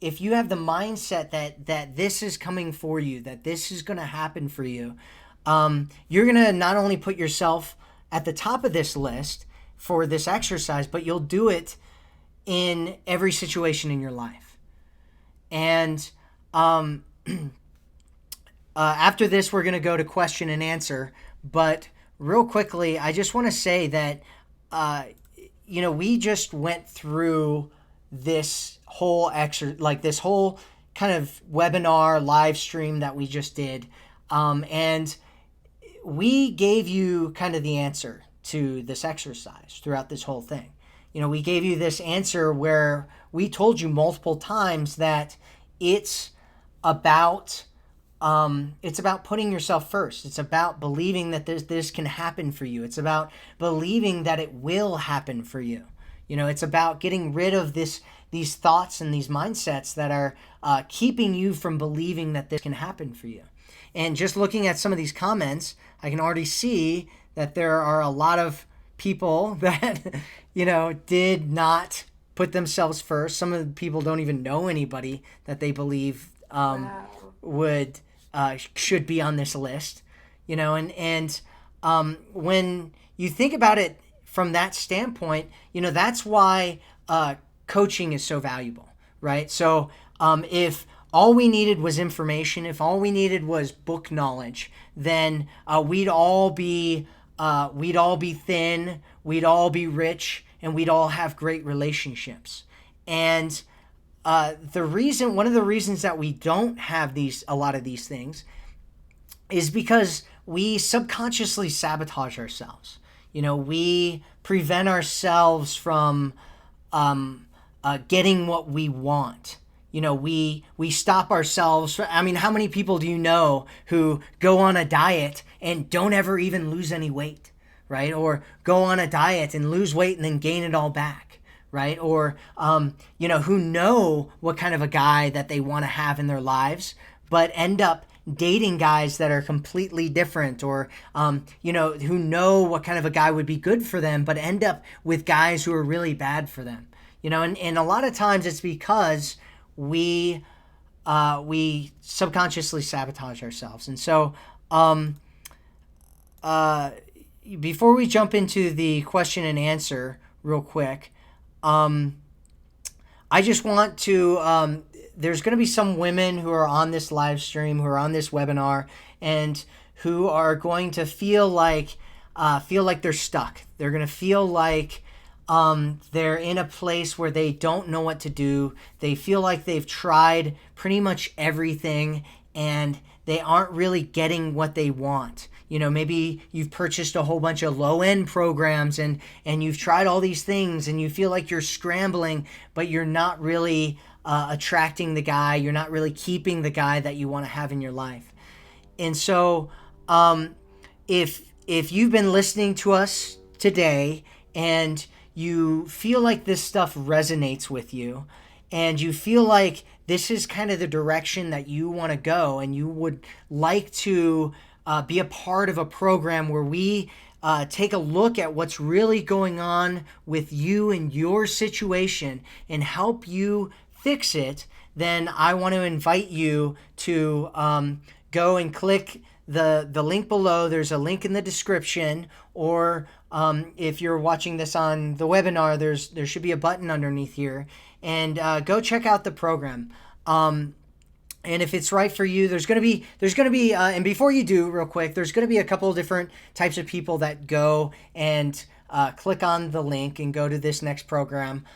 A: if you have the mindset that this is coming for you, that this is going to happen for you, you're going to not only put yourself at the top of this list for this exercise, but you'll do it in every situation in your life. And after this, we're going to go to question and answer. But real quickly, I just want to say that, we just went through this whole this whole kind of webinar live stream that we just did. And we gave you kind of the answer to this exercise throughout this whole thing. We gave you this answer where we told you multiple times that it's about putting yourself first. It's about believing that this can happen for you. It's about believing that it will happen for you. It's about getting rid of these thoughts and these mindsets that are keeping you from believing that this can happen for you. And just looking at some of these comments, I can already see that there are a lot of people that, did not put themselves first. Some of the people don't even know anybody that they believe
B: Wow.
A: would should be on this list, and when you think about it from that standpoint, that's why coaching is so valuable, right? So if all we needed was information, if all we needed was book knowledge, then we'd all be thin, we'd all be rich, and we'd all have great relationships. And one of the reasons that we don't have a lot of these things is because we subconsciously sabotage ourselves. We prevent ourselves from getting what we want. We stop ourselves. I mean, how many people do you know who go on a diet and don't ever even lose any weight, right? Or go on a diet and lose weight and then gain it all back, right? Or, who know what kind of a guy that they want to have in their lives, but end up dating guys that are completely different, or who know what kind of a guy would be good for them, but end up with guys who are really bad for them. And a lot of times it's because we subconsciously sabotage ourselves. And so before we jump into the question and answer real quick, I just want to there's going to be some women who are on this live stream, who are on this webinar, and who are going to feel like they're stuck. They're going to feel like they're in a place where they don't know what to do. They feel like they've tried pretty much everything and they aren't really getting what they want. Maybe you've purchased a whole bunch of low-end programs and you've tried all these things and you feel like you're scrambling, but you're not really attracting the guy. You're not really keeping the guy that you want to have in your life. And so if you've been listening to us today and you feel like this stuff resonates with you and you feel like this is kind of the direction that you want to go and you would like to be a part of a program where we take a look at what's really going on with you and your situation and help you fix it, then I want to invite you to go and click the link below. There's a link in the description, or if you're watching this on the webinar, there should be a button underneath here, and go check out the program. And if it's right for you, there's going to be, and before you do, real quick, there's going to be a couple of different types of people that go and click on the link and go to this next program.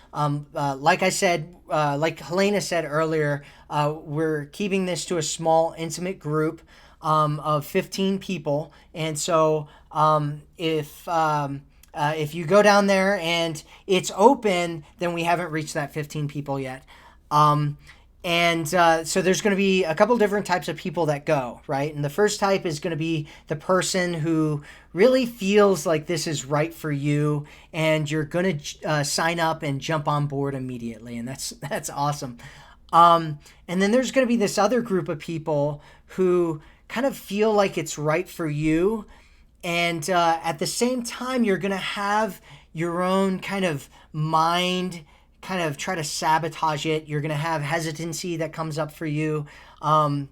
A: Like I said, like Hellena said earlier, we're keeping this to a small, intimate group of 15 people. And so if you go down there and it's open, then we haven't reached that 15 people yet. So there's going to be a couple different types of people that go, right? And the first type is going to be the person who really feels like this is right for you, and you're going to sign up and jump on board immediately, and that's awesome. And then there's going to be this other group of people who kind of feel like it's right for you, and at the same time, you're going to have your own kind of mind kind of try to sabotage it. You're going to have hesitancy that comes up for you. And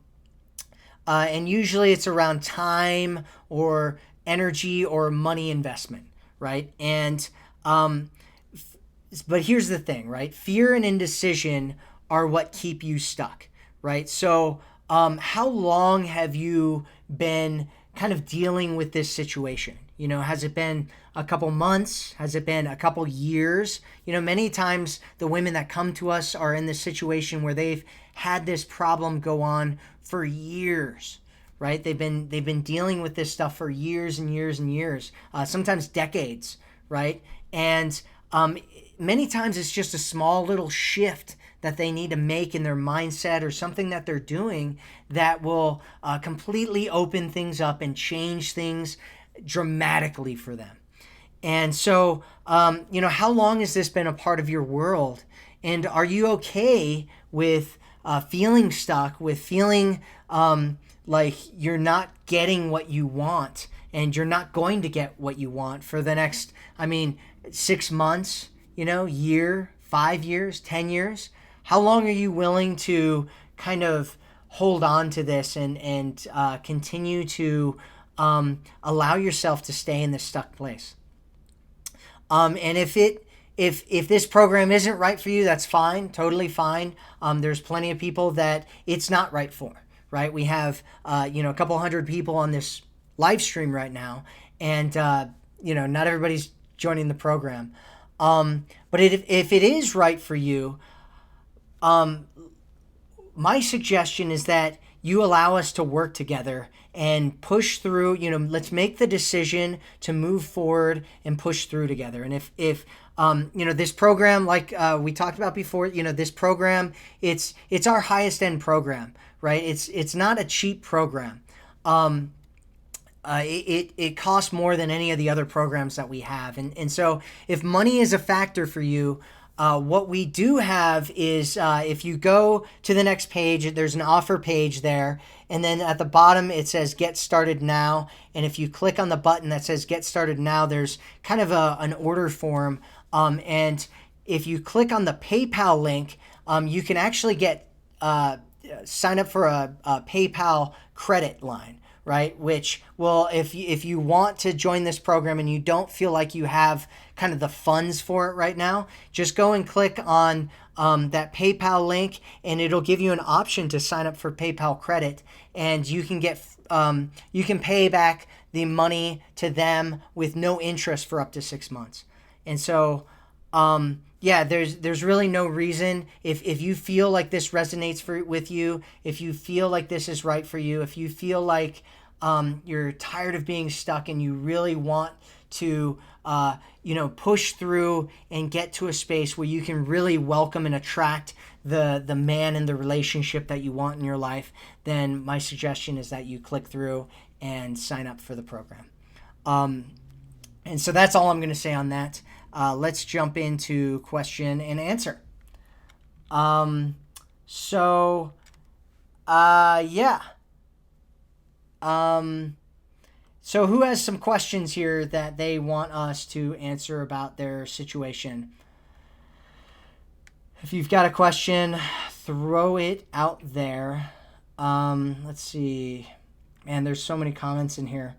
A: usually it's around time or energy or money investment, right? And but here's the thing, right? Fear and indecision are what keep you stuck, right? So how long have you been kind of dealing with this situation? Has it been a couple months? Has it been a couple years? Many times the women that come to us are in this situation where they've had this problem go on for years, right? They've been dealing with this stuff for years and years and years, sometimes decades, right? And many times it's just a small little shift that they need to make in their mindset or something that they're doing that will completely open things up and change things dramatically for them. And so, how long has this been a part of your world? And are you okay with feeling stuck, with feeling like you're not getting what you want? and you're not going to get what you want for the next, I mean, 6 months, year, 5 years, 10 years. How long are you willing to kind of hold on to this and continue to allow yourself to stay in this stuck place? And if this program isn't right for you, that's fine, totally fine. There's plenty of people that it's not right for. Right? We have a couple hundred people on this live stream right now, and not everybody's joining the program. But if it is right for you, my suggestion is that you allow us to work together and push through. Let's make the decision to move forward and push through together. And if this program, like we talked about before, this program, it's our highest end program, right? It's not a cheap program. It costs more than any of the other programs that we have. And so if money is a factor for you, what we do have is if you go to the next page, there's an offer page there. And then at the bottom, it says Get Started Now. And if you click on the button that says Get Started Now, there's kind of an order form. And if you click on the PayPal link, you can actually sign up for a PayPal credit line. Right, which will, if you want to join this program and you don't feel like you have kind of the funds for it right now, just go and click on that PayPal link, and it'll give you an option to sign up for PayPal credit, and you can you can pay back the money to them with no interest for up to 6 months. And so, there's really no reason if you feel like this resonates with you, if you feel like this is right for you, if you feel like you're tired of being stuck and you really want to push through and get to a space where you can really welcome and attract the man and the relationship that you want in your life, then my suggestion is that you click through and sign up for the program. And so that's all I'm going to say on that. Let's jump into question and answer. So who has some questions here that they want us to answer about their situation? If you've got a question, throw it out there. Let's see. Man, there's so many comments in here.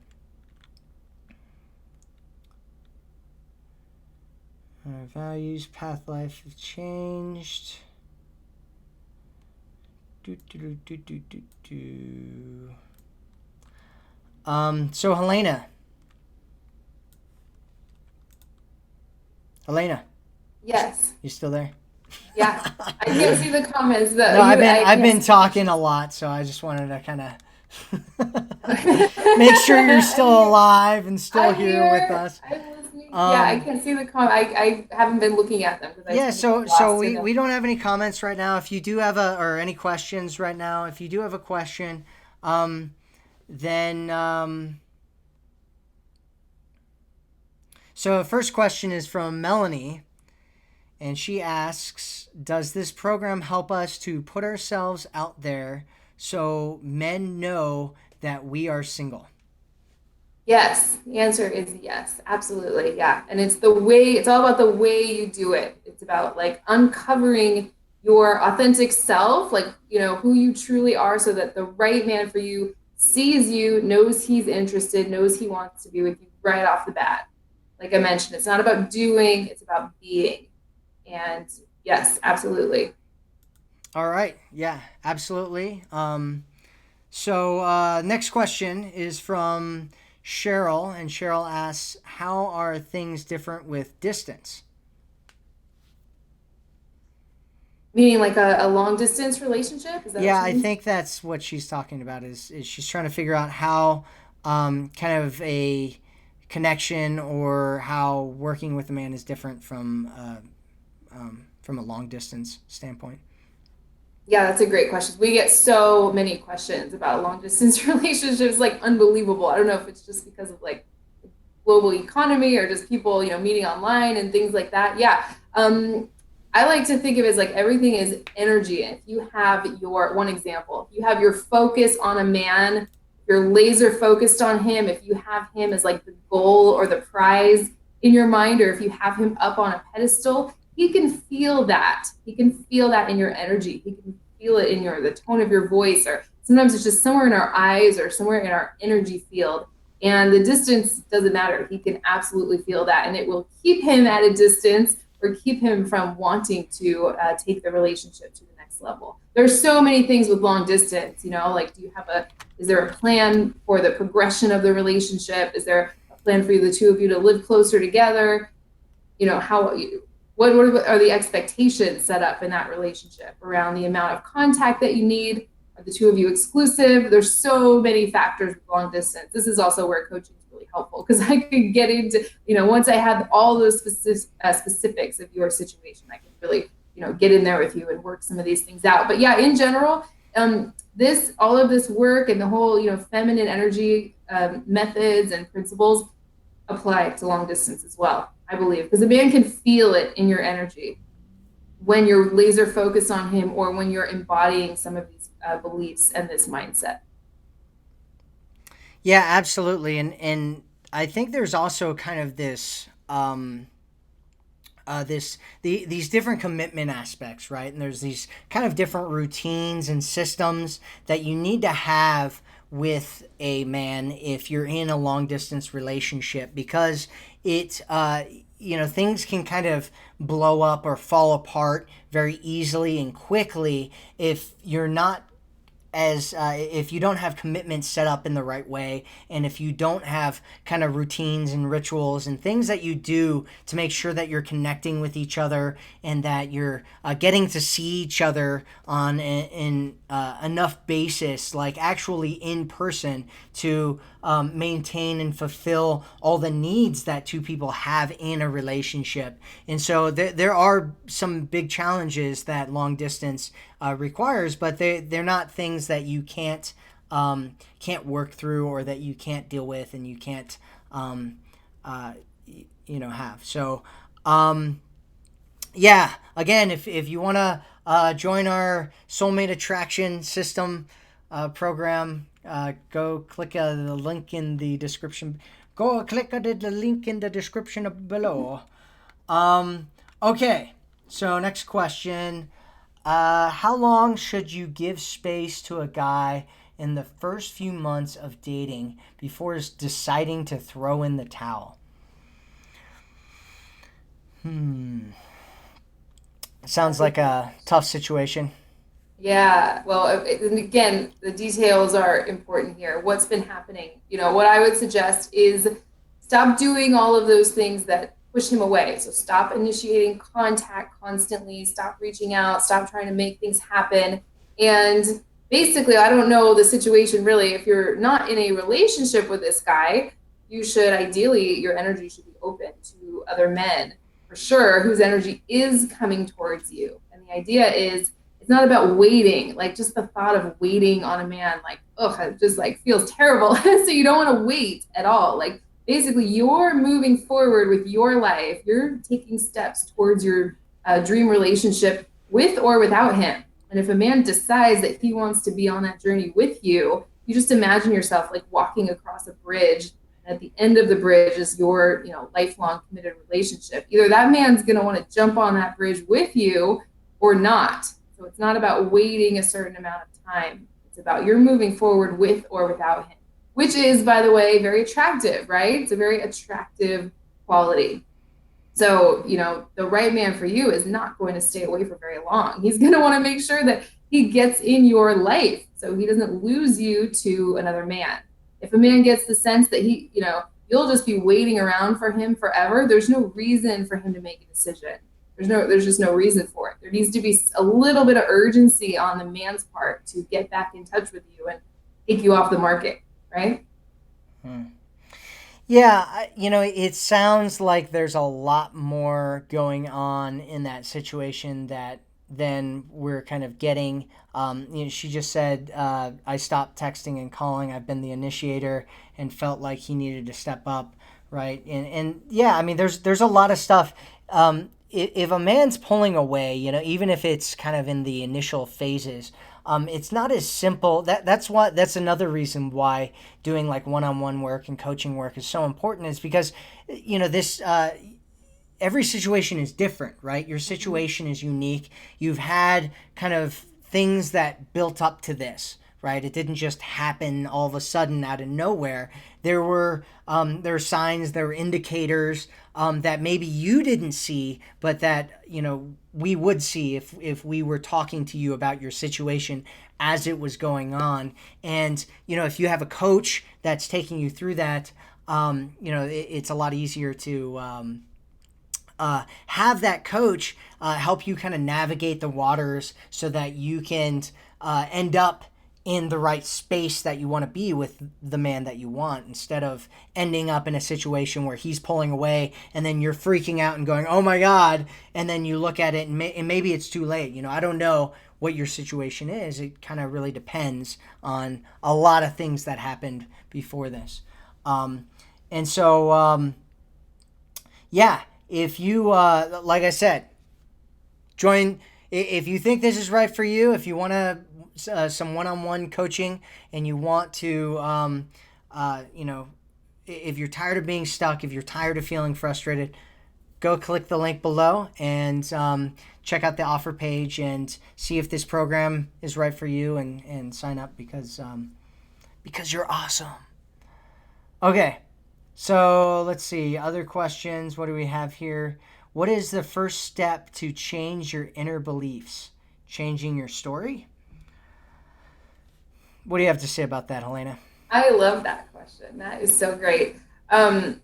A: Our values, path, life have changed. So Hellena.
B: Yes.
A: You still there?
B: Yeah. I can't see the comments though.
A: No, I've been talking a lot, so I just wanted to kind of make sure you're still alive and still here with us.
B: I'm listening. I can't see the comment. I haven't been looking at them.
A: So we don't have any comments right now. If you do have or any questions right now, if you do have a question, then so the first question is from Melanie, and she asks, does this program help us to put ourselves out there so men know that we are single?
B: Yes, the answer is yes, absolutely. Yeah. And it's all about the way you do it. It's about like uncovering your authentic self, like, who you truly are, so that the right man for you sees you, knows he's interested, knows he wants to be with you right off the bat. Like I mentioned, it's not about doing, it's about being. And yes, absolutely.
A: All right. Yeah, absolutely. So next question is from Cheryl, and Cheryl asks, how are things different with distance?
B: Meaning like a long distance relationship? Is that
A: Yeah,
B: what you
A: I
B: mean?
A: think that's what she's talking about is she's trying to figure out how kind of a connection or how working with a man is different from a long distance standpoint.
B: Yeah, that's a great question. We get so many questions about long distance relationships, like unbelievable. I don't know if it's just because of like global economy or just people, meeting online and things like that. Yeah. I like to think of it as like everything is energy. And if you have one example, if you have your focus on a man you're laser focused on him, if you have him as like the goal or the prize in your mind, or if you have him up on a pedestal, he can feel that. He can feel that in your energy. He can feel it in the tone of your voice, or sometimes it's just somewhere in our eyes or somewhere in our energy field. And the distance doesn't matter. He can absolutely feel that, and it will keep him at a distance or keep him from wanting to take the relationship to the next level. There's so many things with long distance, like is there a plan for the progression of the relationship? Is there a plan for the two of you to live closer together? What are the expectations set up in that relationship around the amount of contact that you need? Are the two of you exclusive? There's so many factors with long distance. This is also where coaching is really helpful, because I could get into, once I have all those specifics of your situation, I can really, get in there with you and work some of these things out. But yeah, in general, all of this work and the whole, feminine energy methods and principles apply to long distance as well, I believe, because a man can feel it in your energy when you're laser focused on him, or when you're embodying some of these beliefs and this mindset.
A: Yeah, absolutely. And I think there's also kind of these different commitment aspects, right? And there's these kind of different routines and systems that you need to have with a man if you're in a long distance relationship, because things can kind of blow up or fall apart very easily and quickly if you're not as if you don't have commitments set up in the right way, and if you don't have kind of routines and rituals and things that you do to make sure that you're connecting with each other, and that you're getting to see each other on an enough basis, like actually in person, to maintain and fulfill all the needs that two people have in a relationship. And so there are some big challenges that long distance requires, but they're not things that you can't work through, or that you can't deal with, and you can't have. So yeah, again, if you want to join our Soulmate Attraction System program, go click the link in the description. Go click the link in the description below. Okay, so next question. How long should you give space to a guy in the first few months of dating before deciding to throw in the towel? Sounds like a tough situation.
B: Yeah, well, and again, the details are important here. What's been happening? What I would suggest is stop doing all of those things that push him away. So stop initiating contact constantly, stop reaching out, stop trying to make things happen. And basically, I don't know the situation really. If you're not in a relationship with this guy, ideally, your energy should be open to other men for sure, whose energy is coming towards you. And the idea is, it's not about waiting. Like, just the thought of waiting on a man, like, it just like feels terrible. So you don't want to wait at all. Like, basically, you're moving forward with your life. You're taking steps towards your dream relationship with or without him. And if a man decides that he wants to be on that journey with you, you just imagine yourself like walking across a bridge. And at the end of the bridge is your, lifelong committed relationship. Either that man's going to want to jump on that bridge with you or not. So it's not about waiting a certain amount of time. It's about you're moving forward with or without him, which is, by the way, very attractive, right? It's a very attractive quality. So, the right man for you is not going to stay away for very long. He's going to want to make sure that he gets in your life so he doesn't lose you to another man. If a man gets the sense that you'll just be waiting around for him forever, there's no reason for him to make a decision. There's just no reason for it. There needs to be a little bit of urgency on the man's part to get back in touch with you and take you off the market, right?
A: Yeah, it sounds like there's a lot more going on in that situation than we're kind of getting. She just said, I stopped texting and calling. I've been the initiator and felt like he needed to step up, right? And yeah, there's a lot of stuff. If a man's pulling away, even if it's kind of in the initial phases, it's not as simple. That's another reason why doing like one-on-one work and coaching work is so important, is because this every situation is different, right? Your
B: Mhm.
A: situation is unique. You've had kind of things that built up to this, right? It didn't just happen all of a sudden out of nowhere. There were signs, there were indicators that maybe you didn't see, but that we would see if we were talking to you about your situation as it was going on. And if you have a coach that's taking you through that, it's a lot easier to have that coach help you kind of navigate the waters so that you can end up in the right space that you want to be with the man that you want, instead of ending up in a situation where he's pulling away and then you're freaking out and going, oh my God. And then you look at it and maybe it's too late. I don't know what your situation is. It kind of really depends on a lot of things that happened before this. And so, yeah, if you like I said, join. If you think this is right for you, if you want some one-on-one coaching and you want to if you're tired of being stuck, if you're tired of feeling frustrated, go click the link below and check out the offer page and see if this program is right for you, and sign up, because you're awesome. Okay. So let's see. Other questions. What do we have here? What is the first step to change your inner beliefs? Changing your story? What do you have to say about that, Helena?
B: I love that question. That is so great. Um,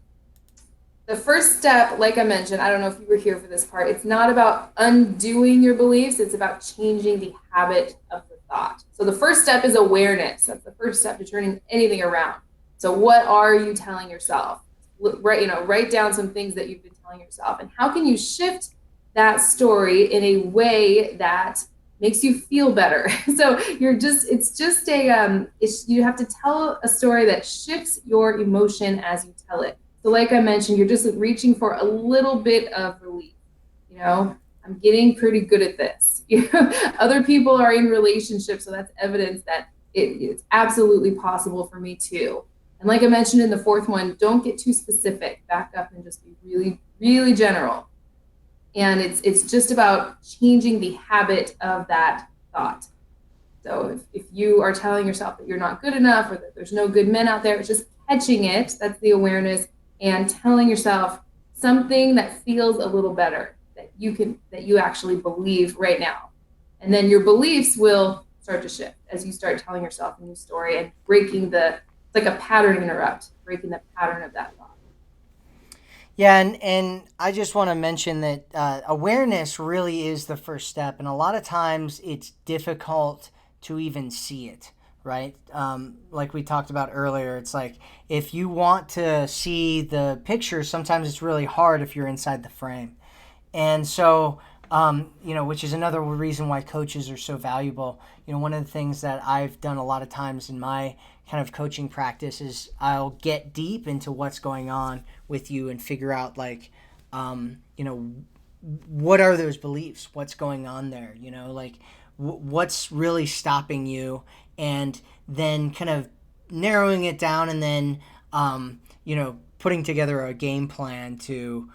B: the first step, like I mentioned, I don't know if you were here for this part, it's not about undoing your beliefs, it's about changing the habit of the thought. So the first step is awareness. That's the first step to turning anything around. So what are you telling yourself? Write down some things that you've been telling yourself, and how can you shift that story in a way that makes you feel better. So it's just you have to tell a story that shifts your emotion as you tell it. So like I mentioned, you're just reaching for a little bit of relief. I'm getting pretty good at this. Other people are in relationships, so that's evidence that it's absolutely possible for me too. And like I mentioned in the fourth one, don't get too specific. Back up and just be really, really general. And it's just about changing the habit of that thought. So if you are telling yourself that you're not good enough, or that there's no good men out there, it's just catching it. That's the awareness, and telling yourself something that feels a little better, that you actually believe right now. And then your beliefs will start to shift as you start telling yourself a new story and it's like a pattern interrupt, breaking the pattern of that thought.
A: Yeah, and I just want to mention that awareness really is the first step, and a lot of times it's difficult to even see it, right? Like we talked about earlier, it's like if you want to see the picture, sometimes it's really hard if you're inside the frame. And so, which is another reason why coaches are so valuable. One of the things that I've done a lot of times in my kind of coaching practice is I'll get deep into what's going on with you and figure out, like, what are those beliefs? What's going on there? Like, what's really stopping you? And then kind of narrowing it down, and then, putting together a game plan to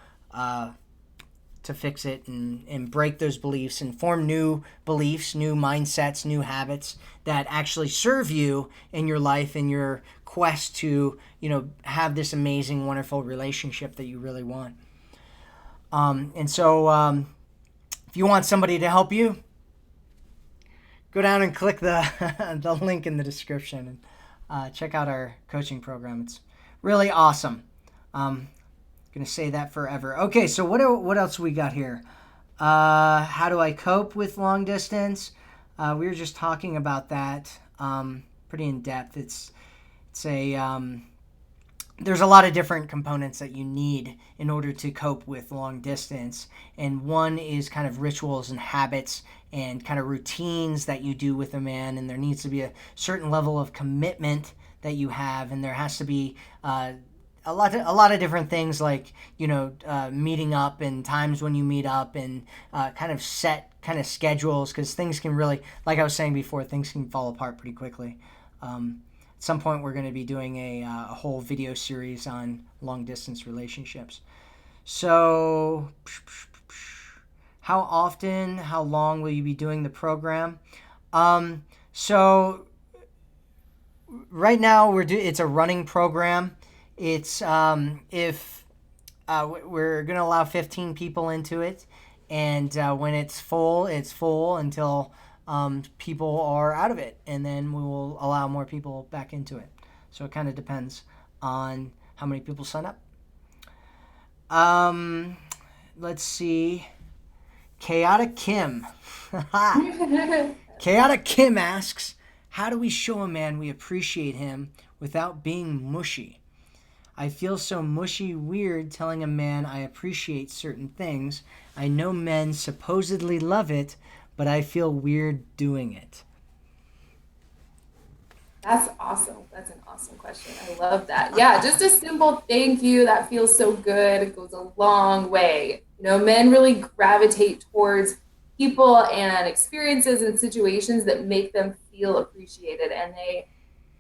A: fix it, and break those beliefs and form new beliefs, new mindsets, new habits that actually serve you in your life, in your quest to, have this amazing, wonderful relationship that you really want. And so, if you want somebody to help you, go down and click the, the link in the description, and check out our coaching program. It's really awesome. Gonna say that forever. Okay, so what else we got here? How do I cope with long distance? We were just talking about that pretty in depth. It's a there's a lot of different components that you need in order to cope with long distance, and one is kind of rituals and habits and kind of routines that you do with a man, and there needs to be a certain level of commitment that you have, and there has to be a lot of different things, like meeting up and times when you meet up, and kind of set kind of schedules, because things can really, like I was saying before, things can fall apart pretty quickly. At some point, we're going to be doing a whole video series on long distance relationships. So, how often, how long will you be doing the program? So right now it's a running program. It's if we're gonna allow 15 people into it, and when it's full until people are out of it, and then we will allow more people back into it. So it kind of depends on how many people sign up. Let's see. Chaotic Kim. Chaotic Kim asks, how do we show a man we appreciate him without being mushy? I feel so mushy weird telling a man I appreciate certain things. I know men supposedly love it, but I feel weird doing it.
B: That's awesome. That's an awesome question. I love that. Yeah, just a simple thank you. That feels so good. It goes a long way. Men really gravitate towards people and experiences and situations that make them feel appreciated, and they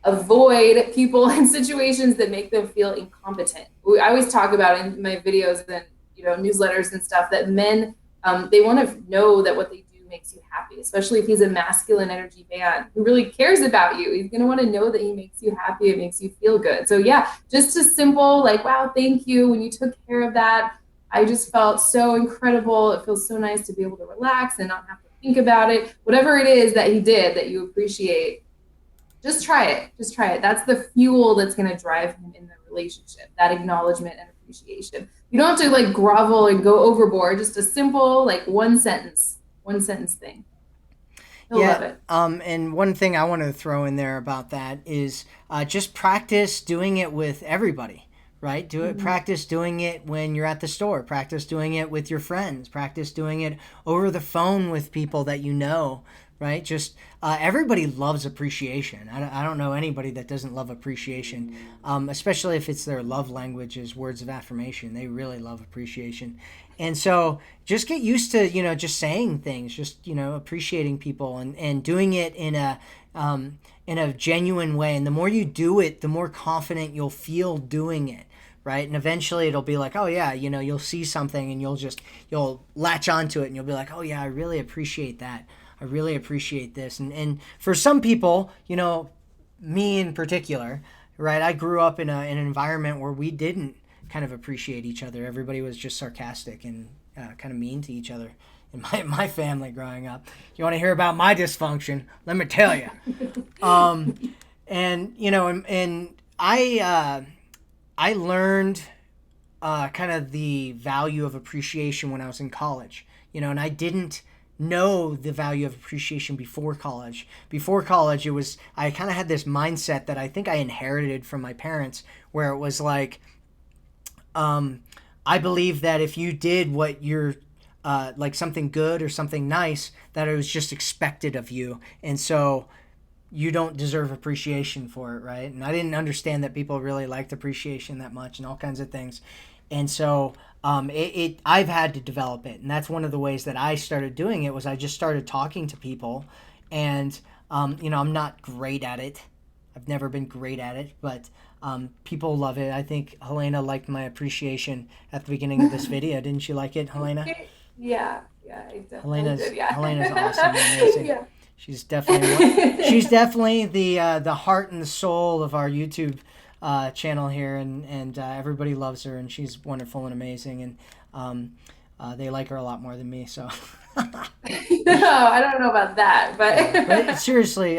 B: avoid people and situations that make them feel incompetent. I always talk about in my videos and newsletters and stuff that men, they want to know that what they do makes you happy, especially if he's a masculine energy man who really cares about you. He's going to want to know that he makes you happy, it makes you feel good. So yeah, just a simple like, wow, thank you when you took care of that. I just felt so incredible. It feels so nice to be able to relax and not have to think about it. Whatever it is that he did that you appreciate, just try it. Just try it. That's the fuel that's going to drive him in the relationship, that acknowledgement and appreciation. You don't have to like grovel and go overboard. Just a simple, like one sentence thing. He'll love it.
A: And one thing I want to throw in there about that is just practice doing it with everybody, right? Practice doing it when you're at the store. Practice doing it with your friends. Practice doing it over the phone with people that you know, right? Just everybody loves appreciation. I don't know anybody that doesn't love appreciation, especially if it's their love language is words of affirmation. They really love appreciation. And so just get used to, just saying things, just, appreciating people, and doing it in a genuine way. And the more you do it, the more confident you'll feel doing it. Right. And eventually it'll be like, oh yeah, you'll see something and you'll latch onto it, and you'll be like, oh yeah, I really appreciate that. I really appreciate this. And for some people, me in particular, right, I grew up in an environment where we didn't kind of appreciate each other. Everybody was just sarcastic and kind of mean to each other in my family growing up. You want to hear about my dysfunction? Let me tell you. And I learned kind of the value of appreciation when I was in college, and I didn't know the value of appreciation before college. Before college, I kind of had this mindset that I think I inherited from my parents, where it was like, I believe that if you did what you're like something good or something nice, that it was just expected of you, and so you don't deserve appreciation for it, right? And I didn't understand that people really liked appreciation that much and all kinds of things. And so I've had to develop it. And that's one of the ways that I started doing it, was I just started talking to people. And, I'm not great at it. I've never been great at it, but people love it. I think Helena liked my appreciation at the beginning of this video. Didn't you like it, Helena?
B: Yeah, I definitely did. Yeah.
A: Helena's awesome and amazing.
B: Yeah.
A: She's definitely the heart and the soul of our YouTube channel here, and everybody loves her, and she's wonderful and amazing, and they like her a lot more than me. So
B: No, I don't know about that,
A: but
B: but
A: seriously,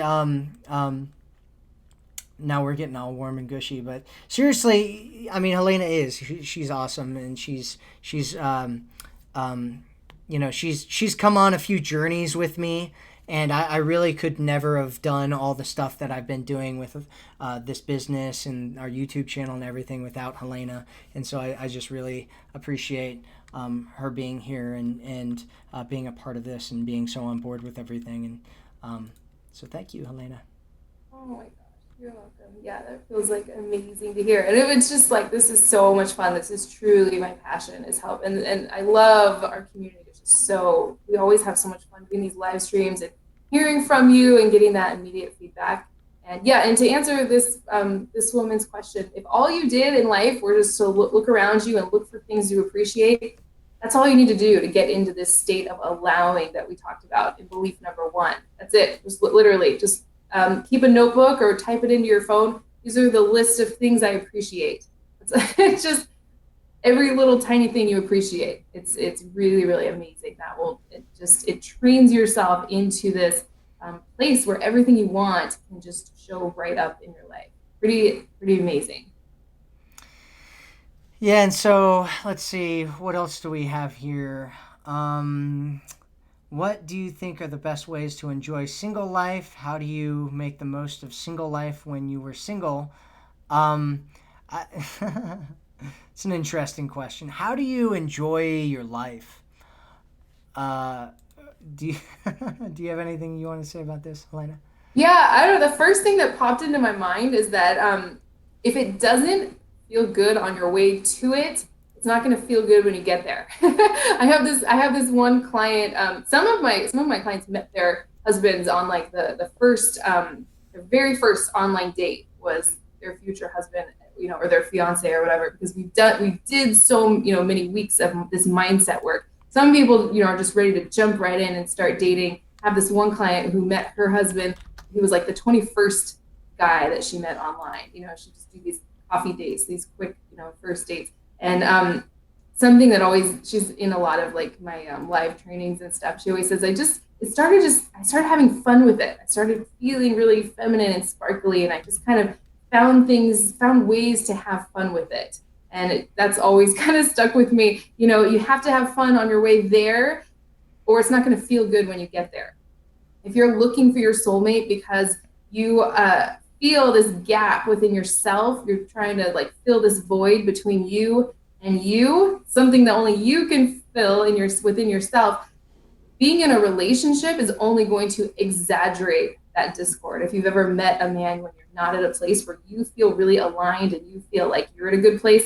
A: now we're getting all warm and gushy, but seriously, I mean, Helena she's awesome, and she's she's come on a few journeys with me. And I really could never have done all the stuff that I've been doing with this business and our YouTube channel and everything without Helena. And so I just really appreciate her being here and being a part of this and being so on board with everything. And so thank you, Helena.
B: oh my gosh. You're welcome. Yeah, that feels like amazing to hear. And it was just like, this is so much fun. This is truly my passion is help. And I love our community. It's just so, we always have so much fun doing these live streams and hearing from you and getting that immediate feedback. And yeah, and to answer this woman's question, if all you did in life were just to look around you and look for things you appreciate, that's all you need to do to get into this state of allowing that we talked about in belief number one. That's it. Just literally just keep a notebook or type it into your phone. These are the list of things I appreciate. It's just every little tiny thing you appreciate. It's really really amazing. That will it trains yourself into this place where everything you want can just show right up in your life. Pretty amazing.
A: Yeah, and so let's see, what else do we have here? Um, what do you think are the best ways to enjoy single life? How do you make the most of single life when you were single? Um, I, it's an interesting question. How do you enjoy your life? Uh, do you, do you have anything you want to say about this, Helena?
B: Yeah, I don't know. The first thing that popped into my mind is that if it doesn't feel good on your way to it, it's not going to feel good when you get there. I have this one client. Some of my clients met their husbands on like the first their very first online date was their future husband, or their fiance or whatever, because we did so many weeks of this mindset work. Some people are just ready to jump right in and start dating. I have this one client who met her husband. He was like the 21st guy that she met online. She just do these coffee dates, these quick, first dates. And something that always, she's in a lot of like my live trainings and stuff. She always says, I started having fun with it. I started feeling really feminine and sparkly. And I just kind of found ways to have fun with it. And that's always kind of stuck with me. You have to have fun on your way there, or it's not going to feel good when you get there. If you're looking for your soulmate because you feel this gap within yourself, you're trying to like fill this void between you and you, something that only you can fill within yourself. Being in a relationship is only going to exaggerate that discord. If you've ever met a man when you're not at a place where you feel really aligned and you feel like you're at a good place,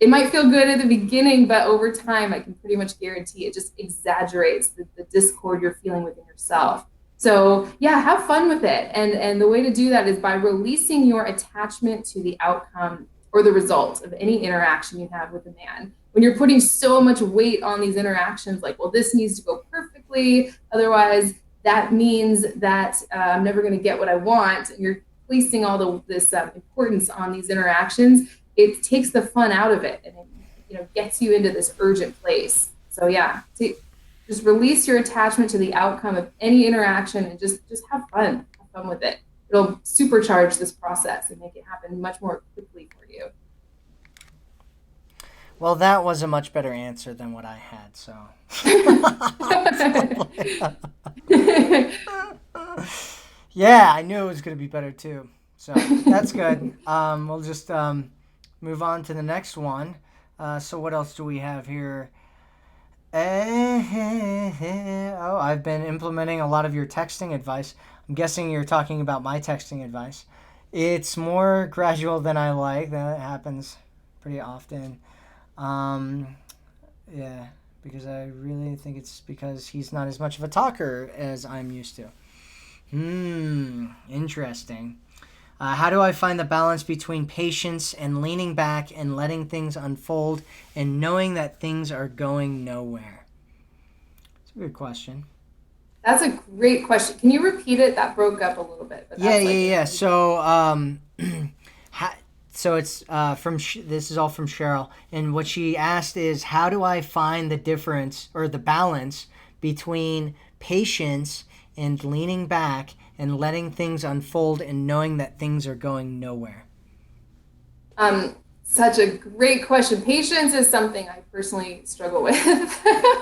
B: it might feel good at the beginning, but over time, I can pretty much guarantee it just exaggerates the discord you're feeling within yourself. So yeah, have fun with it. And the way to do that is by releasing your attachment to the outcome or the result of any interaction you have with a man. When you're putting so much weight on these interactions, like, well, this needs to go perfectly, otherwise that means that I'm never going to get what I want. You're placing all this importance on these interactions. It takes the fun out of it, and it gets you into this urgent place. So yeah, just release your attachment to the outcome of any interaction and just have fun with it. It'll supercharge this process and make it happen much more quickly for you.
A: Well, that was a much better answer than what I had, so. Yeah, I knew it was going to be better too. So that's good. We'll just move on to the next one. So what else do we have here? Oh, I've been implementing a lot of your texting advice. I'm guessing you're talking about my texting advice. It's more gradual than I like. That happens pretty often. Um, yeah, because I really think it's because he's not as much of a talker as I'm used to. Interesting. How do I find the balance between patience and leaning back and letting things unfold and knowing that things are going nowhere? It's a good question.
B: That's a great question. Can you repeat it? That broke up a little bit, but
A: Yeah,
B: that's
A: yeah,
B: like
A: yeah.
B: amazing.
A: So, so it's this is all from Cheryl, and what she asked is, how do I find the difference or the balance between patience and leaning back and letting things unfold and knowing that things are going nowhere?
B: Such a great question. Patience is something I personally struggle with.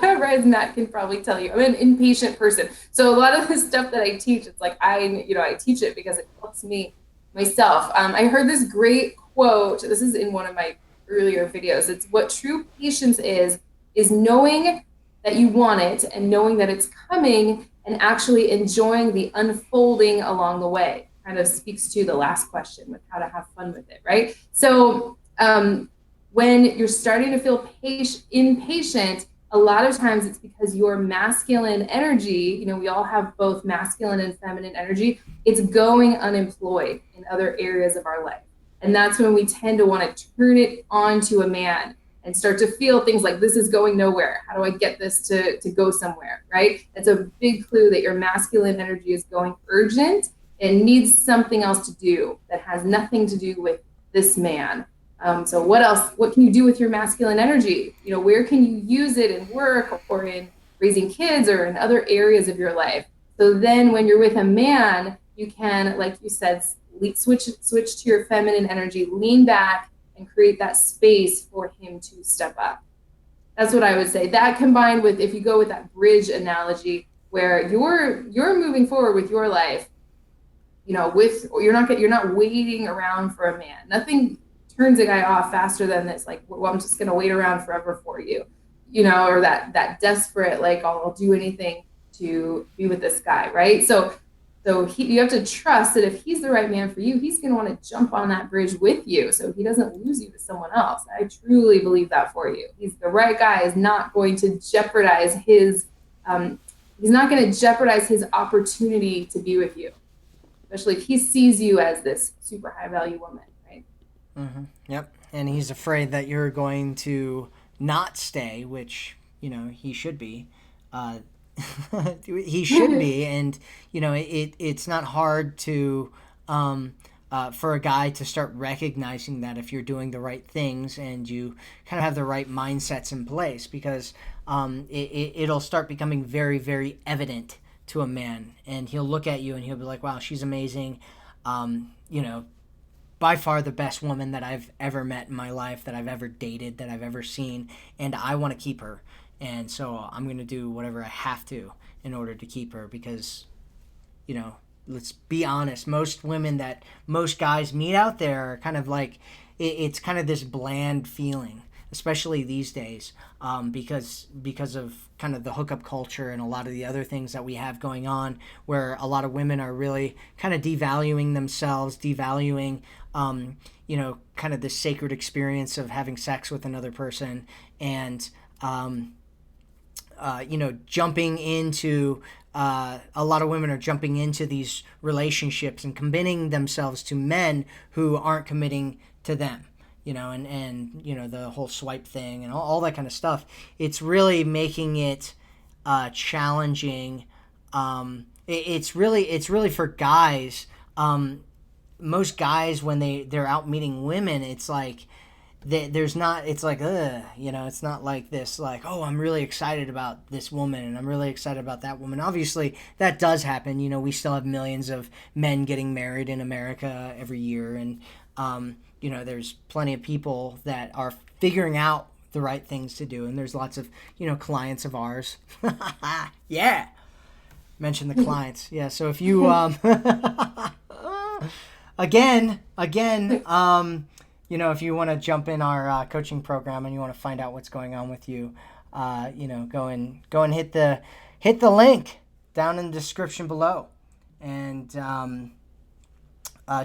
B: Right, Matt can probably tell you. I'm an impatient person. So a lot of the stuff that I teach, it's like I teach it because it helps me myself. I heard this great quote. This is in one of my earlier videos. It's what true patience is knowing that you want it and knowing that it's coming and actually enjoying the unfolding along the way. kind of speaks to the last question with how to have fun with it, right? So when you're starting to feel impatient, a lot of times it's because your masculine energy, we all have both masculine and feminine energy, it's going unemployed in other areas of our life. And that's when we tend to want to turn it on to a man and start to feel things like, this is going nowhere. How do I get this to go somewhere, right? It's a big clue that your masculine energy is going urgent and needs something else to do that has nothing to do with this man. So what else? What can you do with your masculine energy? Where can you use it in work or in raising kids or in other areas of your life? So then when you're with a man, you can, like you said, switch to your feminine energy, lean back and create that space for him to step up. That's what I would say. That combined with, if you go with that bridge analogy, where you're moving forward with your life, you're not waiting around for a man. Nothing turns a guy off faster than this. Like, well, I'm just gonna wait around forever for you, or that desperate, like, I'll do anything to be with this guy, right? So you have to trust that if he's the right man for you, he's going to want to jump on that bridge with you so he doesn't lose you to someone else. I truly believe that for you. He's the right guy is not going to jeopardize he's not going to jeopardize his opportunity to be with you, especially if he sees you as this super high value woman, right?
A: Mm-hmm. Yep. And he's afraid that you're going to not stay, which, he should be. He should be, and it's not hard to for a guy to start recognizing that if you're doing the right things and you kind of have the right mindsets in place, because it'll start becoming very, very evident to a man, and he'll look at you and he'll be like, wow, she's amazing, by far the best woman that I've ever met in my life, that I've ever dated, that I've ever seen, and I want to keep her. And so I'm going to do whatever I have to in order to keep her because, let's be honest, most guys meet out there are kind of like, it's kind of this bland feeling, especially these days, because of kind of the hookup culture and a lot of the other things that we have going on, where a lot of women are really kind of devaluing themselves, devaluing, kind of this sacred experience of having sex with another person, and jumping into a lot of women are jumping into these relationships and committing themselves to men who aren't committing to them, and the whole swipe thing and all that kind of stuff. It's really making it challenging. It's really for guys. Most guys, when they're out meeting women, it's like there's not, it's like, it's not like this, like, oh, I'm really excited about this woman and I'm really excited about that woman. Obviously that does happen. We still have millions of men getting married in America every year, and there's plenty of people that are figuring out the right things to do, and there's lots of clients of ours. Yeah, mention the clients. Yeah, so if you again if you want to jump in our coaching program and you want to find out what's going on with you, go and hit the link down in the description below, and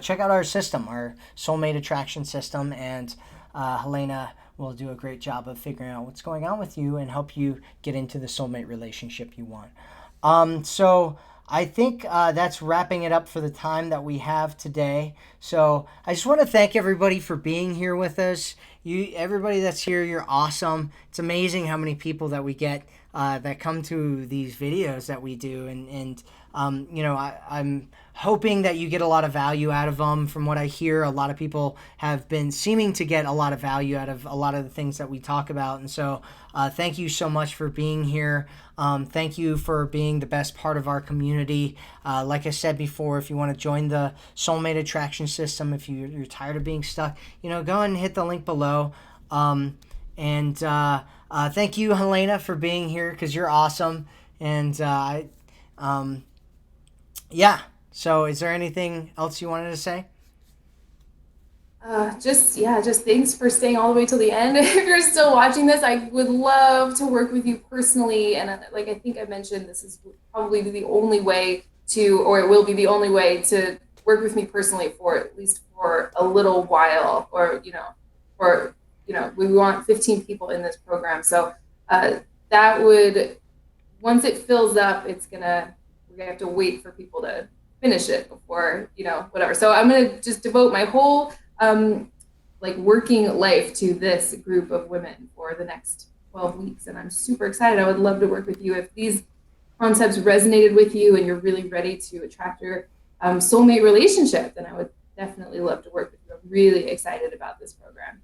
A: check out our system, our Soulmate attraction system, and Hellena will do a great job of figuring out what's going on with you and help you get into the soulmate relationship you want. So I think that's wrapping it up for the time that we have today. So I just want to thank everybody for being here with us. Everybody that's here, you're awesome. It's amazing how many people that we get that come to these videos that we do, and I'm hoping that you get a lot of value out of them. From what I hear, a lot of people have been seeming to get a lot of value out of a lot of the things that we talk about, and so thank you so much for being here. Thank you for being the best part of our community. Like I said before, if you want to join the Soulmate Attraction System, if you're tired of being stuck, go and hit the link below. And thank you, Hellena, for being here, because you're awesome. And yeah. So is there anything else you wanted to say?
B: Just thanks for staying all the way till the end. If you're still watching this, I would love to work with you personally. And I think I mentioned, this is probably the only way to, or it will be the only way to work with me personally for at least for a little while, or or we want 15 people in this program. So that would, once it fills up, we're gonna have to wait for people to finish it before whatever. So I'm gonna just devote my whole like working life to this group of women for the next 12 weeks, and I'm super excited. I would love to work with you if these concepts resonated with you and you're really ready to attract your soulmate relationship. Then I would definitely love to work with you. I'm really excited about this program.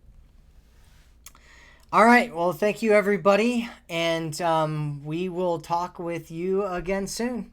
A: All right. Well, thank you, everybody. And we will talk with you again soon.